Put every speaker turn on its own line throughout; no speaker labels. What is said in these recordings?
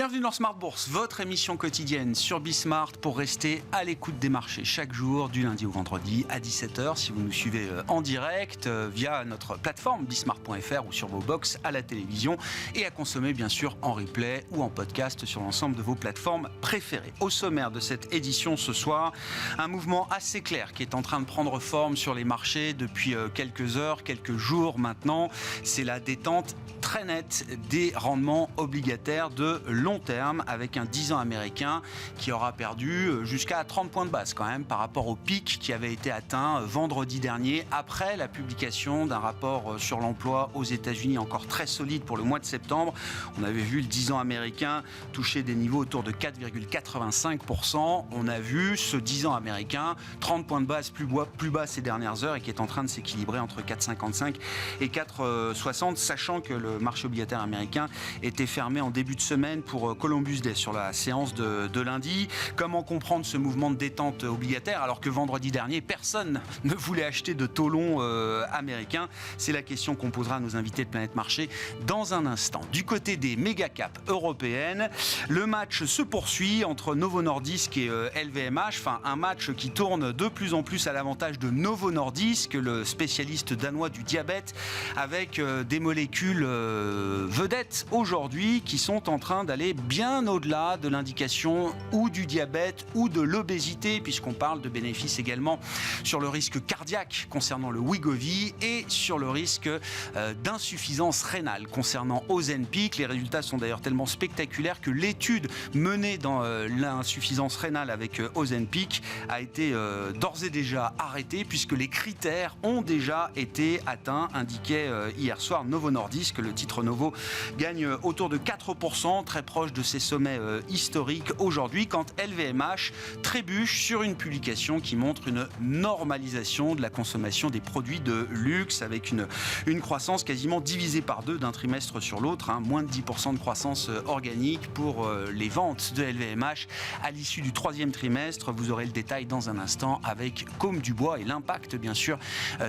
Bienvenue dans Smart Bourse, votre émission quotidienne sur Bismart pour rester à l'écoute des marchés chaque jour, du lundi au vendredi à 17h. Si vous nous suivez en direct via notre plateforme bismart.fr ou sur vos box à la télévision et à consommer bien sûr en replay ou en podcast sur l'ensemble de vos plateformes préférées. Au sommaire de cette édition ce soir, un mouvement assez clair qui est en train de prendre forme sur les marchés depuis quelques heures, quelques jours maintenant. C'est la détente très nette des rendements obligataires de long terme avec un 10 ans américain qui aura perdu jusqu'à 30 points de base quand même par rapport au pic qui avait été atteint vendredi dernier après la publication d'un rapport sur l'emploi aux États-Unis encore très solide pour le mois de septembre. On avait vu le 10 ans américain toucher des niveaux autour de 4,85%. On a vu ce 10 ans américain 30 points de base plus bas ces dernières heures et qui est en train de s'équilibrer entre 4,55 et 4,60, sachant que le marché obligataire américain était fermé en début de semaine pour Columbus Day sur la séance de lundi. Comment comprendre ce mouvement de détente obligataire alors que vendredi dernier, personne ne voulait acheter de taux longs américains? C'est la question qu'on posera à nos invités de Planète Marché dans un instant. Du côté des méga caps européennes, le match se poursuit entre Novo Nordisk et LVMH. Enfin, un match qui tourne de plus en plus à l'avantage de Novo Nordisk, le spécialiste danois du diabète, avec des molécules vedettes aujourd'hui qui sont en train d'aller bien au-delà de l'indication ou du diabète ou de l'obésité, puisqu'on parle de bénéfices également sur le risque cardiaque concernant le Wegovy et sur le risque d'insuffisance rénale concernant Ozempic. Les résultats sont d'ailleurs tellement spectaculaires que l'étude menée dans l'insuffisance rénale avec Ozempic a été d'ores et déjà arrêtée puisque les critères ont déjà été atteints, indiquait hier soir Novo Nordisk. Le titre Novo gagne autour de 4%, très proche de ses sommets historiques aujourd'hui, quand LVMH trébuche sur une publication qui montre une normalisation de la consommation des produits de luxe avec une croissance quasiment divisée par deux d'un trimestre sur l'autre, moins de 10% de croissance organique pour les ventes de LVMH à l'issue du troisième trimestre. Vous aurez le détail dans un instant avec Côme Dubois et l'impact bien sûr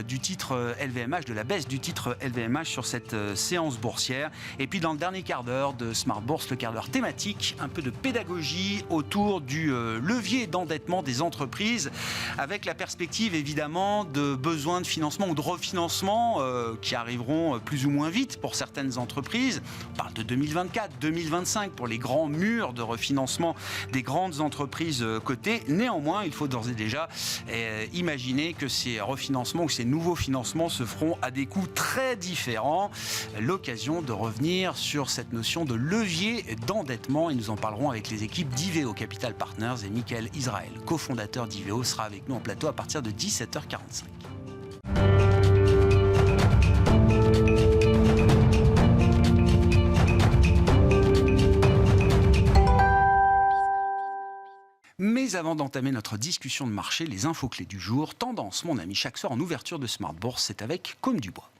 du titre LVMH, de la baisse du titre LVMH sur cette séance boursière. Et puis dans le dernier quart d'heure de Smart Bourse, le quart d'heure thématique, un peu de pédagogie autour du levier d'endettement des entreprises avec la perspective évidemment de besoins de financement ou de refinancement qui arriveront plus ou moins vite pour certaines entreprises. On parle de 2024, 2025 pour les grands murs de refinancement des grandes entreprises cotées. Néanmoins, il faut d'ores et déjà imaginer que ces refinancements ou ces nouveaux financements se feront à des coûts très différents. L'occasion de revenir sur cette notion de levier d'endettement et nous en parlerons avec les équipes d'Iveo Capital Partners et Michael Israël, cofondateur d'Iveo, sera avec nous en plateau à partir de 17h45. Mais avant d'entamer notre discussion de marché, les infos clés du jour, tendance, mon ami, chaque soir en ouverture de Smart Bourse, c'est avec Côme Dubois.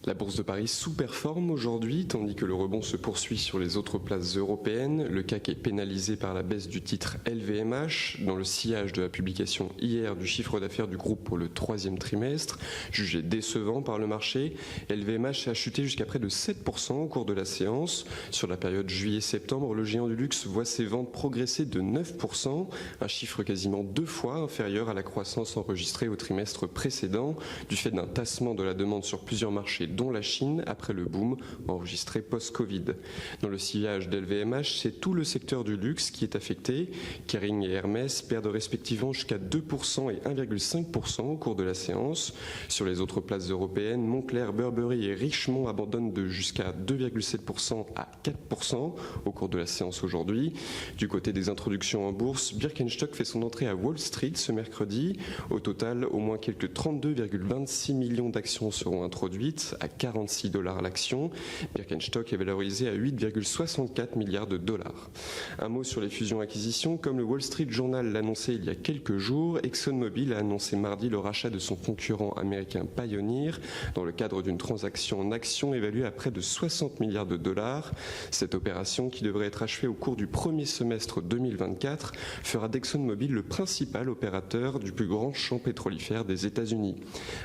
La bourse de Paris sous-performe aujourd'hui, tandis que le rebond se poursuit sur les autres places européennes. Le CAC est pénalisé par la baisse du titre LVMH, dans le sillage de la publication hier du chiffre d'affaires du groupe pour le troisième trimestre. Jugé décevant par le marché, LVMH a chuté jusqu'à près de 7% au cours de la séance. Sur la période juillet-septembre, le géant du luxe voit ses ventes progresser de 9%, un chiffre quasiment 2 fois inférieur à la croissance enregistrée au trimestre précédent, du fait d'un tassement de la demande sur plusieurs marchés, dont la Chine, après le boom enregistré post-Covid. Dans le sillage d'LVMH, c'est tout le secteur du luxe qui est affecté. Kering et Hermès perdent respectivement jusqu'à 2% et 1,5% au cours de la séance. Sur les autres places européennes, Moncler, Burberry et Richemont abandonnent de jusqu'à 2,7% à 4% au cours de la séance aujourd'hui. Du côté des introductions en bourse, Birkenstock fait son entrée à Wall Street ce mercredi. Au total, au moins quelques 32,26 millions d'actions seront introduites à 46 $ l'action. Birkenstock est valorisé à 8,64 milliards de dollars. Un mot sur les fusions-acquisitions. Comme le Wall Street Journal l'annonçait il y a quelques jours, ExxonMobil a annoncé mardi le rachat de son concurrent américain Pioneer dans le cadre d'une transaction en actions évaluée à près de 60 milliards de dollars. Cette opération, qui devrait être achevée au cours du premier semestre 2024, fera d'ExxonMobil le principal opérateur du plus grand champ pétrolifère des États-Unis.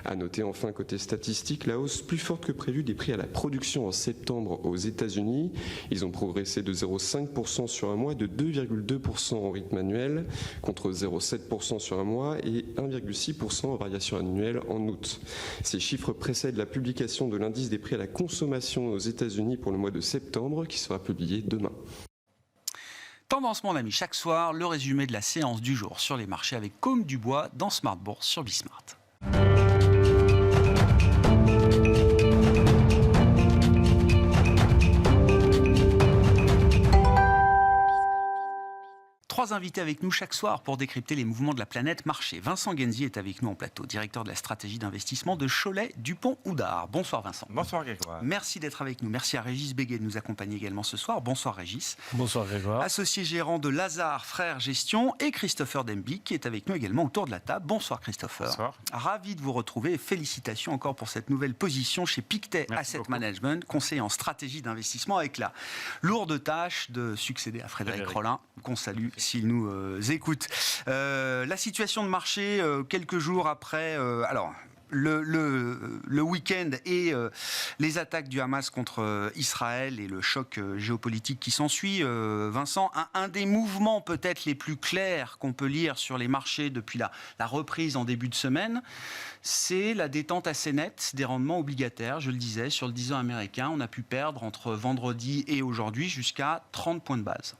À noter enfin côté statistique la hausse plus forte que prévue des prix à la production en septembre aux États-Unis. Ils ont progressé de 0,5% sur un mois, de 2,2% en rythme annuel, contre 0,7% sur un mois et 1,6% en variation annuelle en août. Ces chiffres précèdent la publication de l'indice des prix à la consommation aux États-Unis pour le mois de septembre, qui sera publié demain.
Tendance, mon ami, chaque soir, le résumé de la séance du jour sur les marchés avec Côme Dubois dans Smart Bourse sur Bismart. Trois invités avec nous chaque soir pour décrypter les mouvements de la planète marché. Vincent Genzi est avec nous en plateau, directeur de la stratégie d'investissement de Cholet Dupont Oudard. Bonsoir Vincent.
Bonsoir Grégoire.
Merci d'être avec nous. Merci à Régis Béguet de nous accompagner également ce soir. Bonsoir Régis.
Bonsoir Grégoire.
Associé gérant de Lazare Frères Gestion, et Christopher Demby qui est avec nous également autour de la table. Bonsoir Christopher.
Bonsoir.
Ravi de vous retrouver et félicitations encore pour cette nouvelle position chez Pictet Asset Management, conseiller en stratégie d'investissement avec la lourde tâche de succéder à Frédéric Rollin, qu'on salue s'il nous écoute. La situation de marché, quelques jours après, alors le week-end et les attaques du Hamas contre Israël et le choc géopolitique qui s'ensuit, Vincent, un des mouvements peut-être les plus clairs qu'on peut lire sur les marchés depuis la reprise en début de semaine, c'est la détente assez nette des rendements obligataires. Je le disais, sur le 10 ans américain, on a pu perdre entre vendredi et aujourd'hui jusqu'à 30 points de base.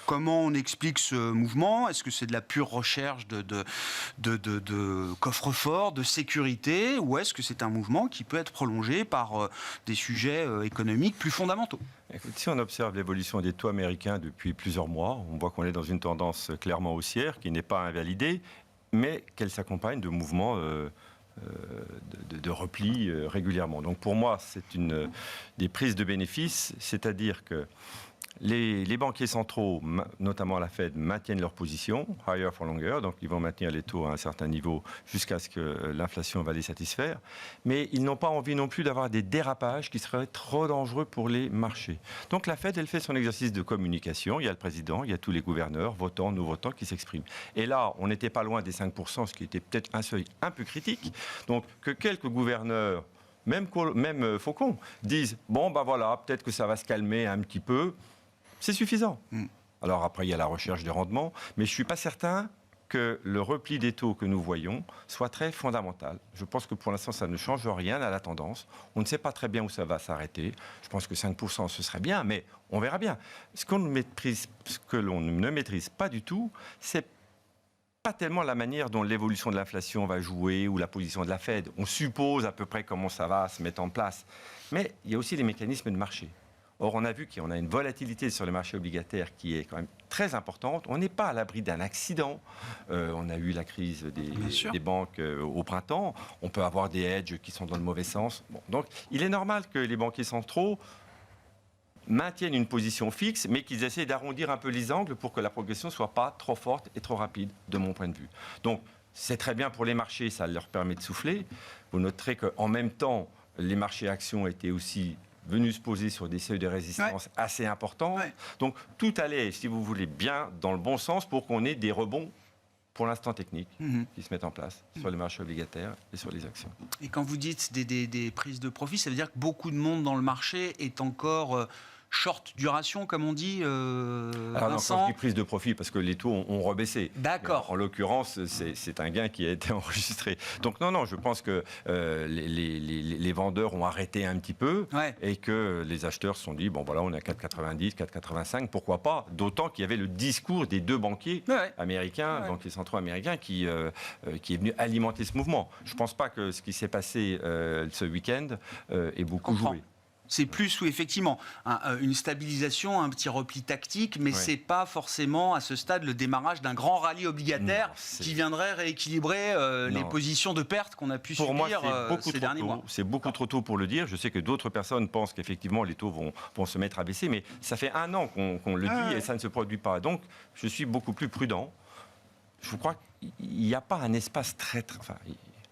Comment on explique ce mouvement? Est-ce que c'est de la pure recherche de coffre-fort, de sécurité, ou est-ce que c'est un mouvement qui peut être prolongé par des sujets économiques plus fondamentaux?
Écoute, si on observe l'évolution des taux américains depuis plusieurs mois, on voit qu'on est dans une tendance clairement haussière qui n'est pas invalidée, mais qu'elle s'accompagne de mouvements de repli régulièrement. Donc pour moi, c'est des prises de bénéfices, c'est-à-dire que les banquiers centraux, notamment la Fed, maintiennent leur position, higher for longer, donc ils vont maintenir les taux à un certain niveau jusqu'à ce que l'inflation va les satisfaire. Mais ils n'ont pas envie non plus d'avoir des dérapages qui seraient trop dangereux pour les marchés. Donc la Fed, elle fait son exercice de communication. Il y a le président, il y a tous les gouverneurs, votants, non-votants, qui s'expriment. Et là, on n'était pas loin des 5%, ce qui était peut-être un seuil un peu critique. Donc que quelques gouverneurs, même Faucon, disent « bon, ben voilà, peut-être que ça va se calmer un petit peu », c'est suffisant. Alors après, il y a la recherche des rendements, mais je ne suis pas certain que le repli des taux que nous voyons soit très fondamental. Je pense que pour l'instant, ça ne change rien à la tendance. On ne sait pas très bien où ça va s'arrêter. Je pense que 5%, ce serait bien, mais on verra bien. Ce que l'on ne maîtrise pas du tout, c'est pas tellement la manière dont l'évolution de l'inflation va jouer ou la position de la Fed. On suppose à peu près comment ça va se mettre en place. Mais il y a aussi les mécanismes de marché. Or, on a vu qu'on a une volatilité sur le marché obligataire qui est quand même très importante. On n'est pas à l'abri d'un accident. On a eu la crise des banques au printemps. On peut avoir des hedges qui sont dans le mauvais sens. Bon, donc, il est normal que les banquiers centraux maintiennent une position fixe, mais qu'ils essaient d'arrondir un peu les angles pour que la progression ne soit pas trop forte et trop rapide, de mon point de vue. Donc, c'est très bien pour les marchés, ça leur permet de souffler. Vous noterez qu'en même temps, les marchés actions étaient aussi venus se poser sur des seuils de résistance assez importants. Donc tout allait, si vous voulez, bien dans le bon sens pour qu'on ait des rebonds, pour l'instant techniques, qui se mettent en place sur les marchés obligataires et sur les actions.
Et quand vous dites des prises de profit, ça veut dire que beaucoup de monde dans le marché est encore short duration, comme on dit,
Alors non,
Vincent.
quand je dis prise de profit, parce que les taux ont rebaissé.
D'accord.
En l'occurrence, c'est un gain qui a été enregistré. Donc non, je pense que les vendeurs ont arrêté un petit peu et que les acheteurs se sont dit, bon voilà, on est à 4,90, 4,85, pourquoi pas? D'autant qu'il y avait le discours des deux banquiers américains, banquiers centraux américains, qui est venu alimenter ce mouvement. Je ne pense pas que ce qui s'est passé ce week-end ait beaucoup joué.
C'est plus, oui, effectivement, une stabilisation, un petit repli tactique, mais c'est pas forcément à ce stade le démarrage d'un grand rallye obligataire qui viendrait rééquilibrer les positions de perte qu'on a pu subir ces derniers mois.
C'est beaucoup trop tôt pour le dire. Je sais que d'autres personnes pensent qu'effectivement les taux vont se mettre à baisser, mais ça fait un an qu'on le dit et ça ne se produit pas. Donc, je suis beaucoup plus prudent. Je crois qu'il n'y a pas un espace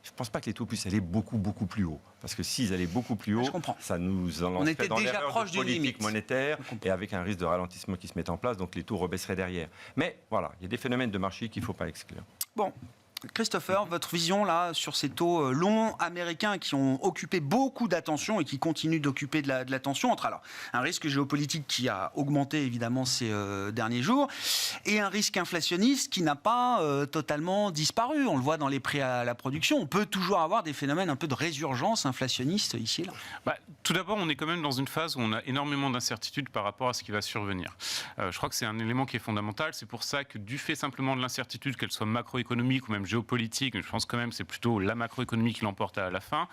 je ne pense pas que les taux puissent aller beaucoup plus haut. Parce que s'ils allaient beaucoup plus haut, ça nous en lancerait dans l'erreur de politique monétaire et avec un risque de ralentissement qui se met en place, donc les taux rebaisseraient derrière. Mais voilà, il y a des phénomènes de marché qu'il ne faut pas exclure.
Bon. Christopher, votre vision là sur ces taux longs américains qui ont occupé beaucoup d'attention et qui continuent d'occuper de l'attention entre alors un risque géopolitique qui a augmenté évidemment ces derniers jours et un risque inflationniste qui n'a pas totalement disparu. On le voit dans les prix à la production. On peut toujours avoir des phénomènes un peu de résurgence inflationniste ici et là.
Tout d'abord, on est quand même dans une phase où on a énormément d'incertitudes par rapport à ce qui va survenir. Je crois que c'est un élément qui est fondamental. C'est pour ça que du fait simplement de l'incertitude, qu'elle soit macroéconomique ou même géopolitique, je pense quand même que c'est plutôt la macroéconomie qui l'emporte à la fin,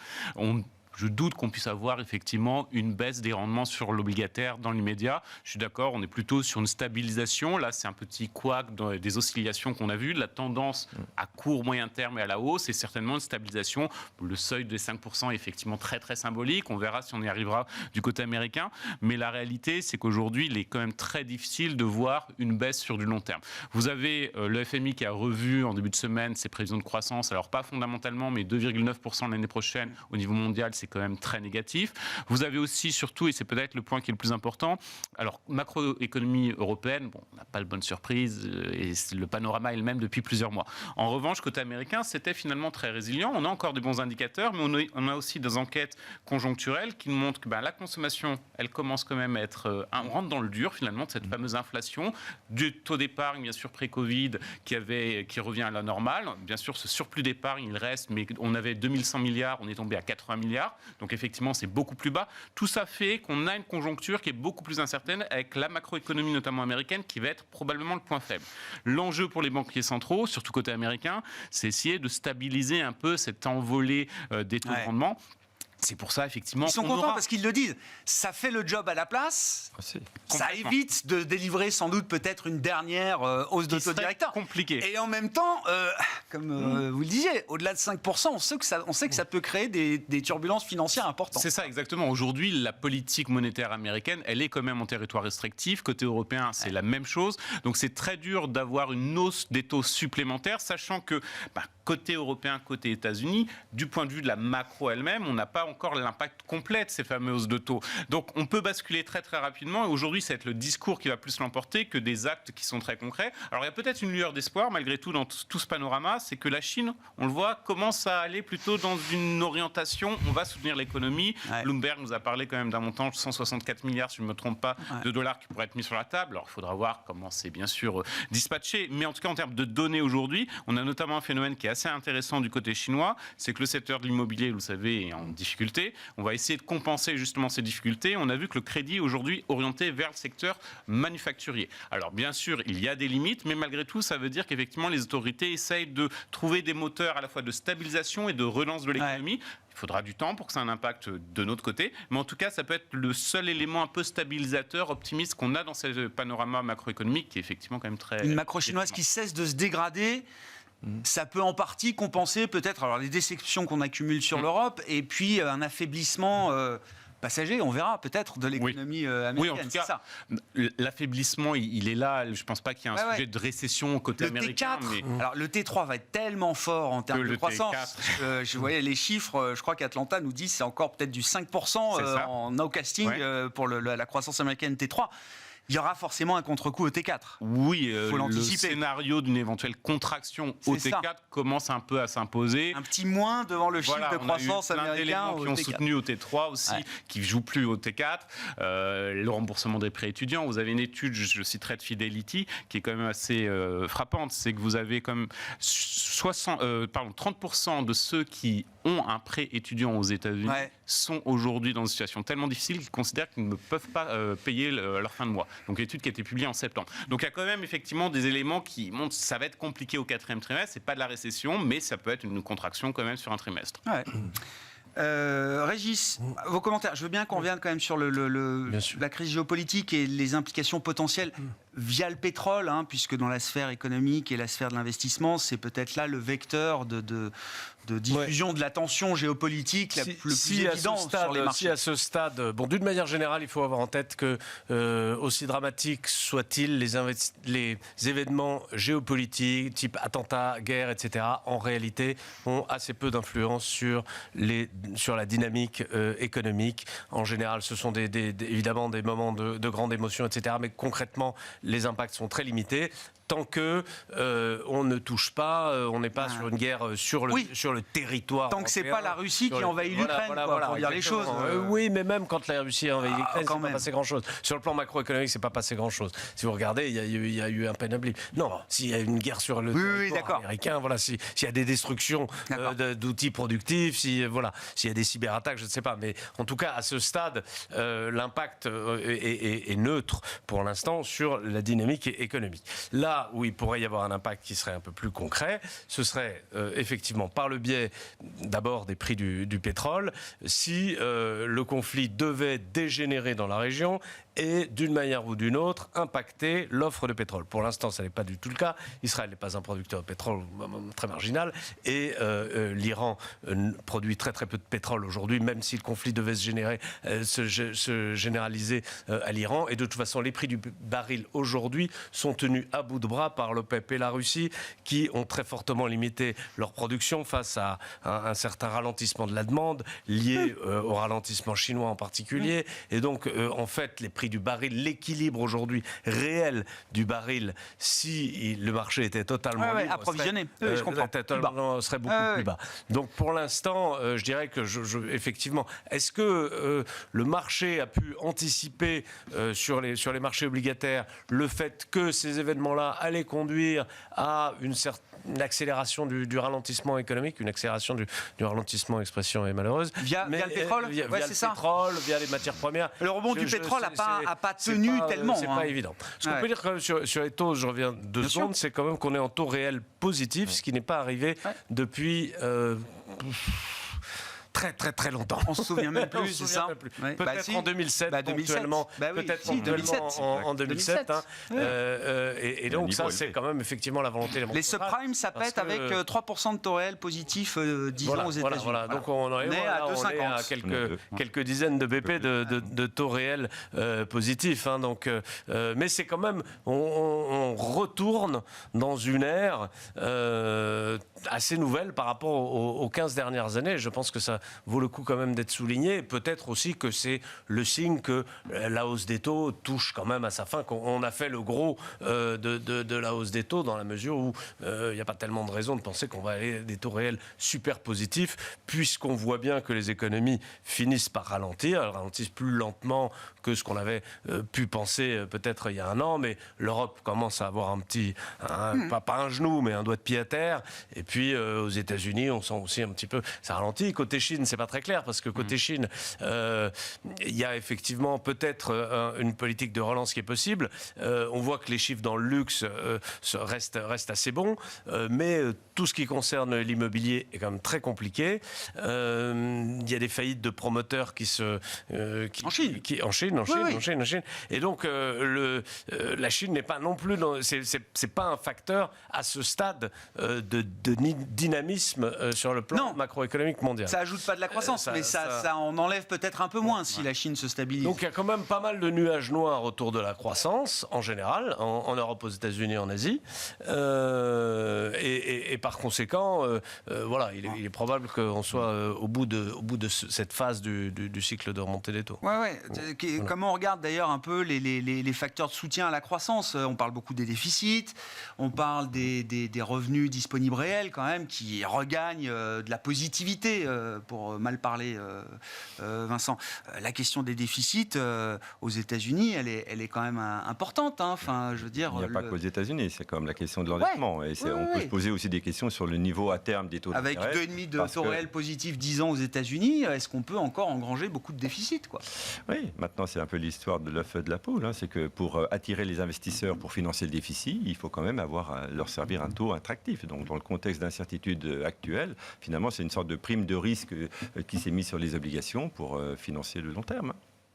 je doute qu'on puisse avoir effectivement une baisse des rendements sur l'obligataire dans l'immédiat. Je suis d'accord, on est plutôt sur une stabilisation. Là, c'est un petit couac des oscillations qu'on a vues. La tendance à court, moyen terme et à la hausse, c'est certainement une stabilisation. Le seuil des 5% est effectivement très, très symbolique. On verra si on y arrivera du côté américain. Mais la réalité, c'est qu'aujourd'hui, il est quand même très difficile de voir une baisse sur du long terme. Vous avez le FMI qui a revu en début de semaine ses prévisions de croissance. Alors, pas fondamentalement, mais 2,9% l'année prochaine au niveau mondial, c'est quand même très négatif. Vous avez aussi, surtout, et c'est peut-être le point qui est le plus important, alors macroéconomie européenne, on n'a pas de bonne surprise, et le panorama est le même depuis plusieurs mois. En revanche, côté américain, c'était finalement très résilient. On a encore des bons indicateurs, mais on a aussi des enquêtes conjoncturelles qui nous montrent que la consommation, elle commence quand même à être... on rentre dans le dur, finalement, de cette fameuse inflation, du taux d'épargne, bien sûr, pré-Covid, qui revient à la normale. Bien sûr, ce surplus d'épargne, il reste, mais on avait 2100 milliards, on est tombé à 80 milliards. Donc effectivement, c'est beaucoup plus bas. Tout ça fait qu'on a une conjoncture qui est beaucoup plus incertaine avec la macroéconomie, notamment américaine, qui va être probablement le point faible. L'enjeu pour les banquiers centraux, surtout côté américain, c'est essayer de stabiliser un peu cette envolée des taux de rendement. C'est pour ça, effectivement...
Ils sont contents parce qu'ils le disent. Ça fait le job à la place. Ça évite de délivrer sans doute peut-être une dernière hausse de taux directeur.
Compliqué.
Et en même temps, comme vous le disiez, au-delà de 5%, on sait que ça peut créer des turbulences financières importantes.
C'est ça, exactement. Aujourd'hui, la politique monétaire américaine, elle est quand même en territoire restrictif. Côté européen, c'est la même chose. Donc c'est très dur d'avoir une hausse des taux supplémentaires, sachant que côté européen, côté États-Unis, du point de vue de la macro elle-même, on n'a pas encore l'impact complet de ces fameuses hausses de taux. Donc on peut basculer très très rapidement et aujourd'hui ça va être le discours qui va plus l'emporter que des actes qui sont très concrets. Alors il y a peut-être une lueur d'espoir malgré tout dans tout ce panorama, c'est que la Chine, on le voit, commence à aller plutôt dans une orientation, on va soutenir l'économie. Bloomberg nous a parlé quand même d'un montant de 164 milliards, si je ne me trompe pas, de dollars qui pourraient être mis sur la table. Alors il faudra voir comment c'est bien sûr dispatché, mais en tout cas en termes de données aujourd'hui, on a notamment un phénomène qui est assez intéressant du côté chinois, c'est que le secteur de l'immobilier, vous le savez, est en difficulté. On va essayer de compenser justement ces difficultés. On a vu que le crédit est aujourd'hui orienté vers le secteur manufacturier. Alors bien sûr, il y a des limites, mais malgré tout, ça veut dire qu'effectivement les autorités essayent de trouver des moteurs à la fois de stabilisation et de relance de l'économie. Il faudra du temps pour que ça ait un impact de notre côté, mais en tout cas, ça peut être le seul élément un peu stabilisateur, optimiste qu'on a dans ce panorama macroéconomique qui est effectivement quand même très...
Une macro chinoise qui cesse de se dégrader. Ça peut en partie compenser peut-être alors les déceptions qu'on accumule sur l'Europe et puis un affaiblissement passager, on verra peut-être de l'économie américaine.
Oui, en tout cas, l'affaiblissement, il est là. Je ne pense pas qu'il y ait un sujet de récession côté américain.
Alors le T3 va être tellement fort en termes de croissance. Je voyais les chiffres, je crois qu'Atlanta nous dit c'est encore peut-être du 5% en no-casting pour la croissance américaine T3. Il y aura forcément un contre-coup au T4.
Oui, le scénario d'une éventuelle contraction au T4 commence un peu à s'imposer.
Un petit moins devant le chiffre de croissance américain
qui ont soutenu au T3 aussi, qui ne jouent plus au T4. Le remboursement des prêts étudiants. Vous avez une étude, je citerai de Fidelity, qui est quand même assez frappante. C'est que vous avez comme 30% de ceux qui ont un prêt étudiant aux États-Unis sont aujourd'hui dans une situation tellement difficile qu'ils considèrent qu'ils ne peuvent pas payer leur fin de mois. Donc l'étude qui a été publiée en septembre. Donc il y a quand même effectivement des éléments qui montrent que ça va être compliqué au 4e trimestre. C'est pas de la récession, mais ça peut être une contraction quand même sur un trimestre.
Régis, vos commentaires. Je veux bien qu'on revienne quand même sur la crise géopolitique et les implications potentielles via le pétrole, puisque dans la sphère économique et la sphère de l'investissement, c'est peut-être là le vecteur de diffusion de la tension géopolitique le plus évident sur les marchés.
Si à ce stade, d'une manière générale, il faut avoir en tête que, aussi dramatiques soient-ils les événements géopolitiques, type attentats, guerre, etc., en réalité, ont assez peu d'influence sur la dynamique économique. En général, ce sont évidemment des moments de grande émotion, etc., mais concrètement, les impacts sont très limités. tant que on ne touche pas, on n'est pas sur une guerre sur le territoire.
Tant que c'est
européen,
pas la Russie qui envahit l'Ukraine, pour dire les choses.
Oui, mais même quand la Russie a envahi l'Ukraine, c'est pas passé grand-chose. Sur le plan macroéconomique, c'est pas passé grand-chose. Si vous regardez, il y a eu un pénible. Non, s'il y a une guerre sur le territoire américain, voilà, s'il y a des destructions d'outils productifs, s'il y a des cyberattaques, je ne sais pas. Mais en tout cas, à ce stade, l'impact est neutre pour l'instant sur la dynamique économique. Là où il pourrait y avoir un impact qui serait un peu plus concret, ce serait effectivement par le biais d'abord des prix du pétrole, si le conflit devait dégénérer dans la région et d'une manière ou d'une autre impacter l'offre de pétrole. Pour l'instant, ça n'est pas du tout le cas. Israël n'est pas un producteur de pétrole très marginal et l'Iran produit très très peu de pétrole aujourd'hui, même si le conflit devait se généraliser à l'Iran. Et de toute façon, les prix du baril aujourd'hui sont tenus à bout de bras par l'OPEP et la Russie, qui ont très fortement limité leur production face à un certain ralentissement de la demande lié au ralentissement chinois en particulier. Et donc, en fait, les prix du baril, l'équilibre aujourd'hui réel du baril, si le marché était totalement libre,
approvisionné,
serait beaucoup plus bas. Donc pour l'instant, je dirais que effectivement, est-ce que le marché a pu anticiper sur les marchés obligataires le fait que ces événements-là allaient conduire à une accélération du ralentissement économique, une accélération du ralentissement, expression est malheureuse.
Via le pétrole,
via le pétrole, via les matières premières.
Le rebond du pétrole n'a pas tenu tellement.
C'est pas évident. Ce qu'on peut dire quand même sur les taux, je reviens 2 secondes, c'est quand même qu'on est en taux réel positif, ce qui n'est pas arrivé depuis... très très très longtemps.
On se souvient même plus, c'est ça.
Peut-être en 2007, ponctuellement. Peut-être en 2007. Et donc ça, c'est quand même effectivement la volonté.
Les subprimes, ça pète avec 3% de taux réel positif, disons aux États-Unis.
Voilà. Donc on est à quelques dizaines de BP de taux réel positifs. Donc, mais c'est quand même, on retourne dans une ère assez nouvelle par rapport aux 15 dernières années. Je pense que ça vaut le coup quand même d'être souligné. Peut-être aussi que c'est le signe que la hausse des taux touche quand même à sa fin, qu'on a fait le gros de la hausse des taux, dans la mesure où il n'y a pas tellement de raison de penser qu'on va aller à des taux réels super positifs, puisqu'on voit bien que les économies finissent par ralentir. Elles ralentissent plus lentement que ce qu'on avait pu penser peut-être il y a un an, mais l'Europe commence à avoir pas un genou, mais un doigt de pied à terre. Et puis aux États-Unis, on sent aussi un petit peu ça ralentit. Côté Chine, c'est pas très clair, parce que côté Chine, il y a effectivement peut-être une politique de relance qui est possible. On voit que les chiffres dans le luxe restent assez bons, mais tout ce qui concerne l'immobilier est quand même très compliqué. Il y a des faillites de promoteurs en Chine. Et donc la Chine n'est pas non plus c'est pas un facteur à ce stade de dynamisme sur le plan macroéconomique mondial.
Ça ajoute pas de la croissance, mais ça en enlève peut-être un peu moins si la Chine se stabilise.
Donc il y a quand même pas mal de nuages noirs autour de la croissance en général, en Europe, aux États-Unis, en Asie, et par conséquent, il est probable qu'on soit au bout de cette phase du cycle de remontée des taux.
Comment on regarde d'ailleurs un peu les facteurs de soutien à la croissance? On parle beaucoup des déficits, on parle des revenus disponibles réels quand même qui regagnent de la positivité, pour mal parler, Vincent. La question des déficits aux États-Unis, elle est quand même importante. Enfin, je veux dire,
il n'y a pas qu'aux États-Unis, c'est quand même la question de l'endettement. On peut se poser aussi des questions sur le niveau à terme des taux d'intérêt.
Avec 2,5 de taux réel positif 10 ans aux États-Unis, est-ce qu'on peut encore engranger beaucoup de déficits, quoi?
Oui, maintenant c'est un peu l'histoire de l'œuf et de la poule. C'est que pour attirer les investisseurs, pour financer le déficit, il faut quand même leur servir un taux attractif. Donc dans le contexte d'incertitude actuelle, finalement c'est une sorte de prime de risque qui s'est mise sur les obligations pour financer le long terme.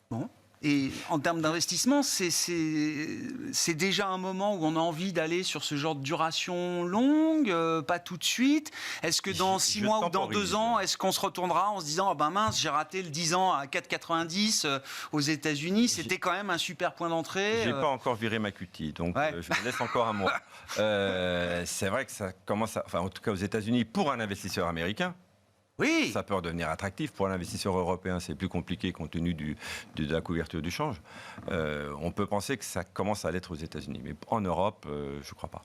Bon. Et en termes d'investissement, c'est déjà un moment où on a envie d'aller sur ce genre de duration longue, pas tout de suite. Est-ce que dans 6 mois ou dans 2 ans, est-ce qu'on se retournera en se disant mince, j'ai raté le 10 ans à 4,90 aux États-Unis, c'était quand même un super point d'entrée.
J'ai pas encore viré ma cutie, donc je me laisse encore un mois. C'est vrai que ça commence en tout cas aux États-Unis, pour un investisseur américain,
Oui.
Ça peut redevenir attractif. Pour l'investisseur européen, c'est plus compliqué compte tenu de la couverture du change. On peut penser que ça commence à l'être aux États-Unis. Mais en Europe, je ne crois pas.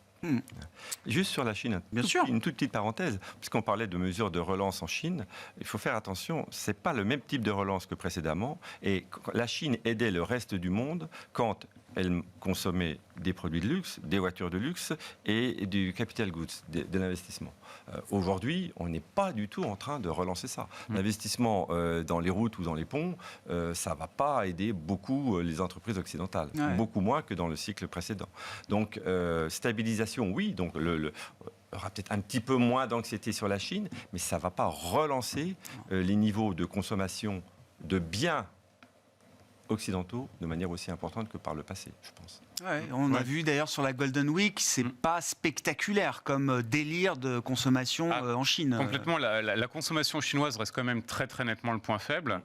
Juste sur la Chine, une toute petite parenthèse, puisqu'on parlait de mesures de relance en Chine, il faut faire attention, ce n'est pas le même type de relance que précédemment, et la Chine aidait le reste du monde quand elle consommait des produits de luxe, des voitures de luxe et du capital goods, de l'investissement. Aujourd'hui, on n'est pas du tout en train de relancer ça. L'investissement dans les routes ou dans les ponts, ça ne va pas aider beaucoup les entreprises occidentales, beaucoup moins que dans le cycle précédent. Donc, stabilisation, oui, donc il y aura peut-être un petit peu moins d'anxiété sur la Chine, mais ça ne va pas relancer les niveaux de consommation de biens occidentaux de manière aussi importante que par le passé, je pense.
On a vu d'ailleurs sur la Golden Week, c'est pas spectaculaire comme délire de consommation en Chine.
Complètement, la consommation chinoise reste quand même très très nettement le point faible.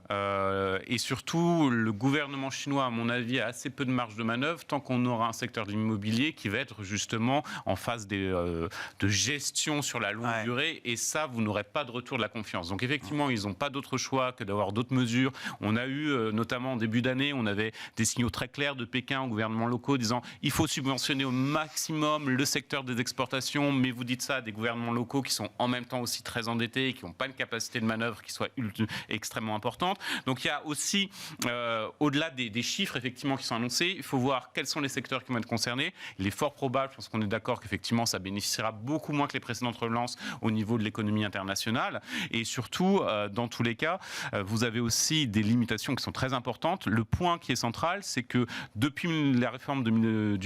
Et surtout, le gouvernement chinois, à mon avis, a assez peu de marge de manœuvre tant qu'on aura un secteur de l'immobilier qui va être justement en phase de gestion sur la longue durée. Et ça, vous n'aurez pas de retour de la confiance. Donc effectivement, ils n'ont pas d'autre choix que d'avoir d'autres mesures. On a eu, notamment en début d'année, on avait des signaux très clairs de Pékin aux gouvernements locaux disant il faut subventionner au maximum le secteur des exportations, mais vous dites ça à des gouvernements locaux qui sont en même temps aussi très endettés et qui n'ont pas une capacité de manœuvre qui soit extrêmement importante. Donc il y a aussi, au-delà des chiffres effectivement qui sont annoncés, il faut voir quels sont les secteurs qui vont être concernés. Il est fort probable, je pense qu'on est d'accord qu'effectivement ça bénéficiera beaucoup moins que les précédentes relances au niveau de l'économie internationale. Et surtout, dans tous les cas, vous avez aussi des limitations qui sont très importantes. Le point qui est central, c'est que depuis la réforme du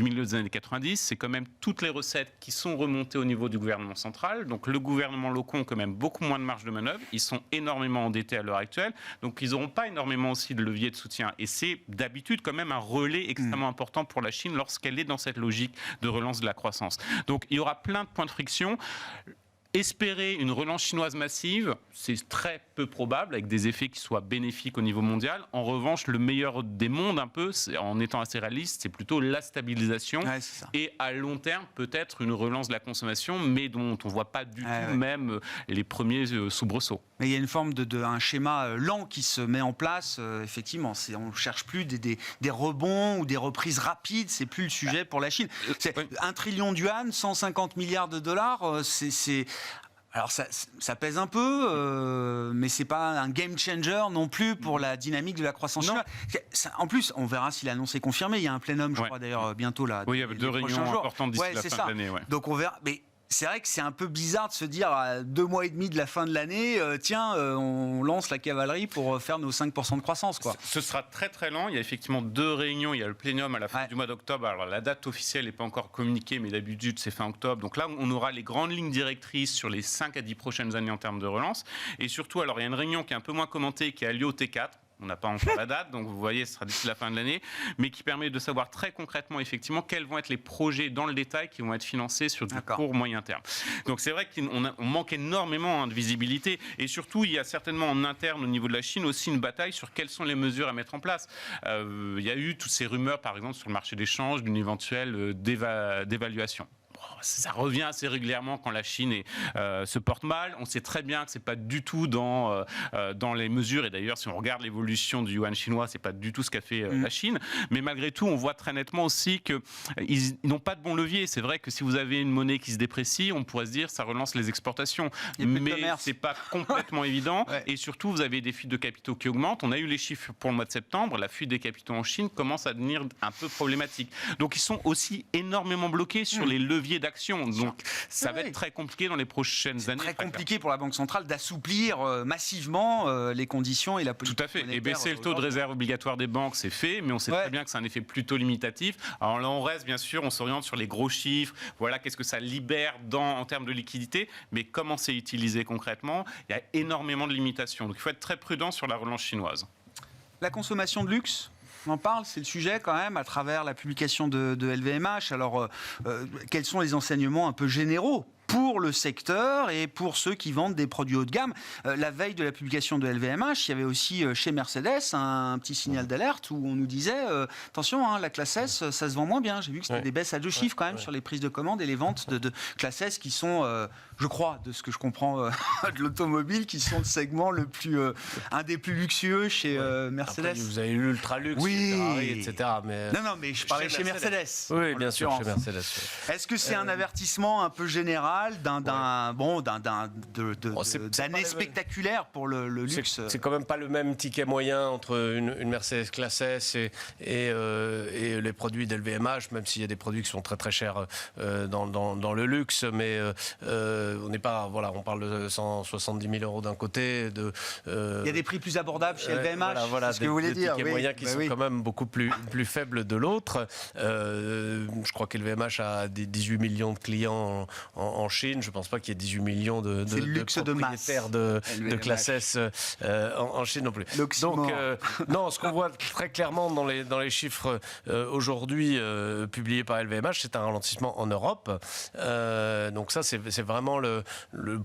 milieu des années 90, c'est quand même toutes les recettes qui sont remontées au niveau du gouvernement central. Donc le gouvernement locaux ont quand même beaucoup moins de marge de manœuvre. Ils sont énormément endettés à l'heure actuelle. Donc ils n'auront pas énormément aussi de levier de soutien. Et c'est d'habitude quand même un relais extrêmement important pour la Chine lorsqu'elle est dans cette logique de relance de la croissance. Donc il y aura plein de points de friction. Espérer une relance chinoise massive, c'est très peu probable, avec des effets qui soient bénéfiques au niveau mondial. En revanche, le meilleur des mondes, un peu, en étant assez réaliste, c'est plutôt la stabilisation. Et à long terme, peut-être une relance de la consommation, mais dont on ne voit pas du tout même les premiers soubresauts.
Mais il y a une forme un schéma lent qui se met en place, effectivement. On ne cherche plus des rebonds ou des reprises rapides, c'est plus le sujet pour la Chine. 1 trillion d'yuan, 150 milliards de dollars, alors ça pèse un peu, mais c'est pas un game changer non plus pour la dynamique de la croissance chinoise. En plus, on verra si l'annonce est confirmée. Il y a un plénum, je crois d'ailleurs, bientôt là.
Oui, il y a 2 réunions importantes d'ici la fin de l'année.
Donc on verra. Mais c'est vrai que c'est un peu bizarre de se dire à 2 mois et demi de la fin de l'année, on lance la cavalerie pour faire nos 5% de croissance, quoi.
Ce sera très très lent. Il y a effectivement 2 réunions. Il y a le plénium à la fin du mois d'octobre. Alors la date officielle n'est pas encore communiquée, mais d'habitude c'est fin octobre. Donc là, on aura les grandes lignes directrices sur les 5 à 10 prochaines années en termes de relance. Et surtout, alors il y a une réunion qui est un peu moins commentée, qui a lieu au T4. On n'a pas encore la date, donc vous voyez, ce sera d'ici la fin de l'année, mais qui permet de savoir très concrètement, effectivement, quels vont être les projets dans le détail qui vont être financés sur du court moyen terme. Donc c'est vrai qu'on manque énormément de visibilité, et surtout, il y a certainement en interne au niveau de la Chine aussi une bataille sur quelles sont les mesures à mettre en place. Il y a eu toutes ces rumeurs, par exemple, sur le marché des changes, d'une éventuelle dévaluation. Ça revient assez régulièrement quand la Chine se porte mal. On sait très bien que c'est pas du tout dans les mesures. Et d'ailleurs, si on regarde l'évolution du yuan chinois, c'est pas du tout ce qu'a fait la Chine. Mais malgré tout, on voit très nettement aussi qu'ils n'ont pas de bon levier. C'est vrai que si vous avez une monnaie qui se déprécie, on pourrait se dire ça relance les exportations. Mais c'est pas complètement évident. Et surtout, vous avez des fuites de capitaux qui augmentent. On a eu les chiffres pour le mois de septembre. La fuite des capitaux en Chine commence à devenir un peu problématique. Donc, ils sont aussi énormément bloqués sur les leviers d'action. Donc, ça va être très compliqué dans les prochaines années.
C'est très compliqué pour la Banque centrale d'assouplir massivement les conditions et la politique.
Tout à fait. Et baisser le taux de réserve obligatoire des banques, c'est fait, mais on sait très bien que c'est un effet plutôt limitatif. Alors là, on reste, bien sûr, on s'oriente sur les gros chiffres. Voilà, qu'est-ce que ça libère en termes de liquidité, mais comment c'est utilisé concrètement? Il y a énormément de limitations. Donc, il faut être très prudent sur la relance chinoise.
La consommation de luxe, on en parle, c'est le sujet quand même, à travers la publication de LVMH. Alors, quels sont les enseignements un peu généraux pour le secteur et pour ceux qui vendent des produits haut de gamme. La veille de la publication de LVMH, il y avait aussi chez Mercedes un petit signal d'alerte où on nous disait attention, la classe S, ça se vend moins bien. J'ai vu que c'était des baisses à 2 chiffres quand même sur les prises de commandes et les ventes de classe S qui sont, je crois, de ce que je comprends de l'automobile, qui sont le segment le plus, un des plus luxueux chez Mercedes.
Après, vous avez l'ultra luxe,
Oui.
Ferrari, etc. Mais
Non, mais je parlais chez Mercedes.
Oui, bien sûr, chez
l'occurrence.
Mercedes. Oui.
Est-ce que c'est un avertissement un peu général d'année spectaculaire pour le luxe?
C'est quand même pas le même ticket moyen entre une Mercedes classe S et les produits d'LVMH, même s'il y a des produits qui sont très très chers dans le luxe, mais on n'est pas, voilà, on parle de 170 000 euros d'un côté.
Il y a des prix plus abordables chez LVMH,
voilà,
c'est ce que vous voulez dire.
Des tickets moyens qui sont quand même beaucoup plus faibles de l'autre. Je crois qu'LVMH a des 18 millions de clients en Chine. Je ne pense pas qu'il y ait 18 millions de propriétaires de classe S en Chine non plus. Donc, non, ce qu'on voit très clairement dans les chiffres aujourd'hui publiés par LVMH, c'est un ralentissement en Europe. Donc ça, c'est vraiment le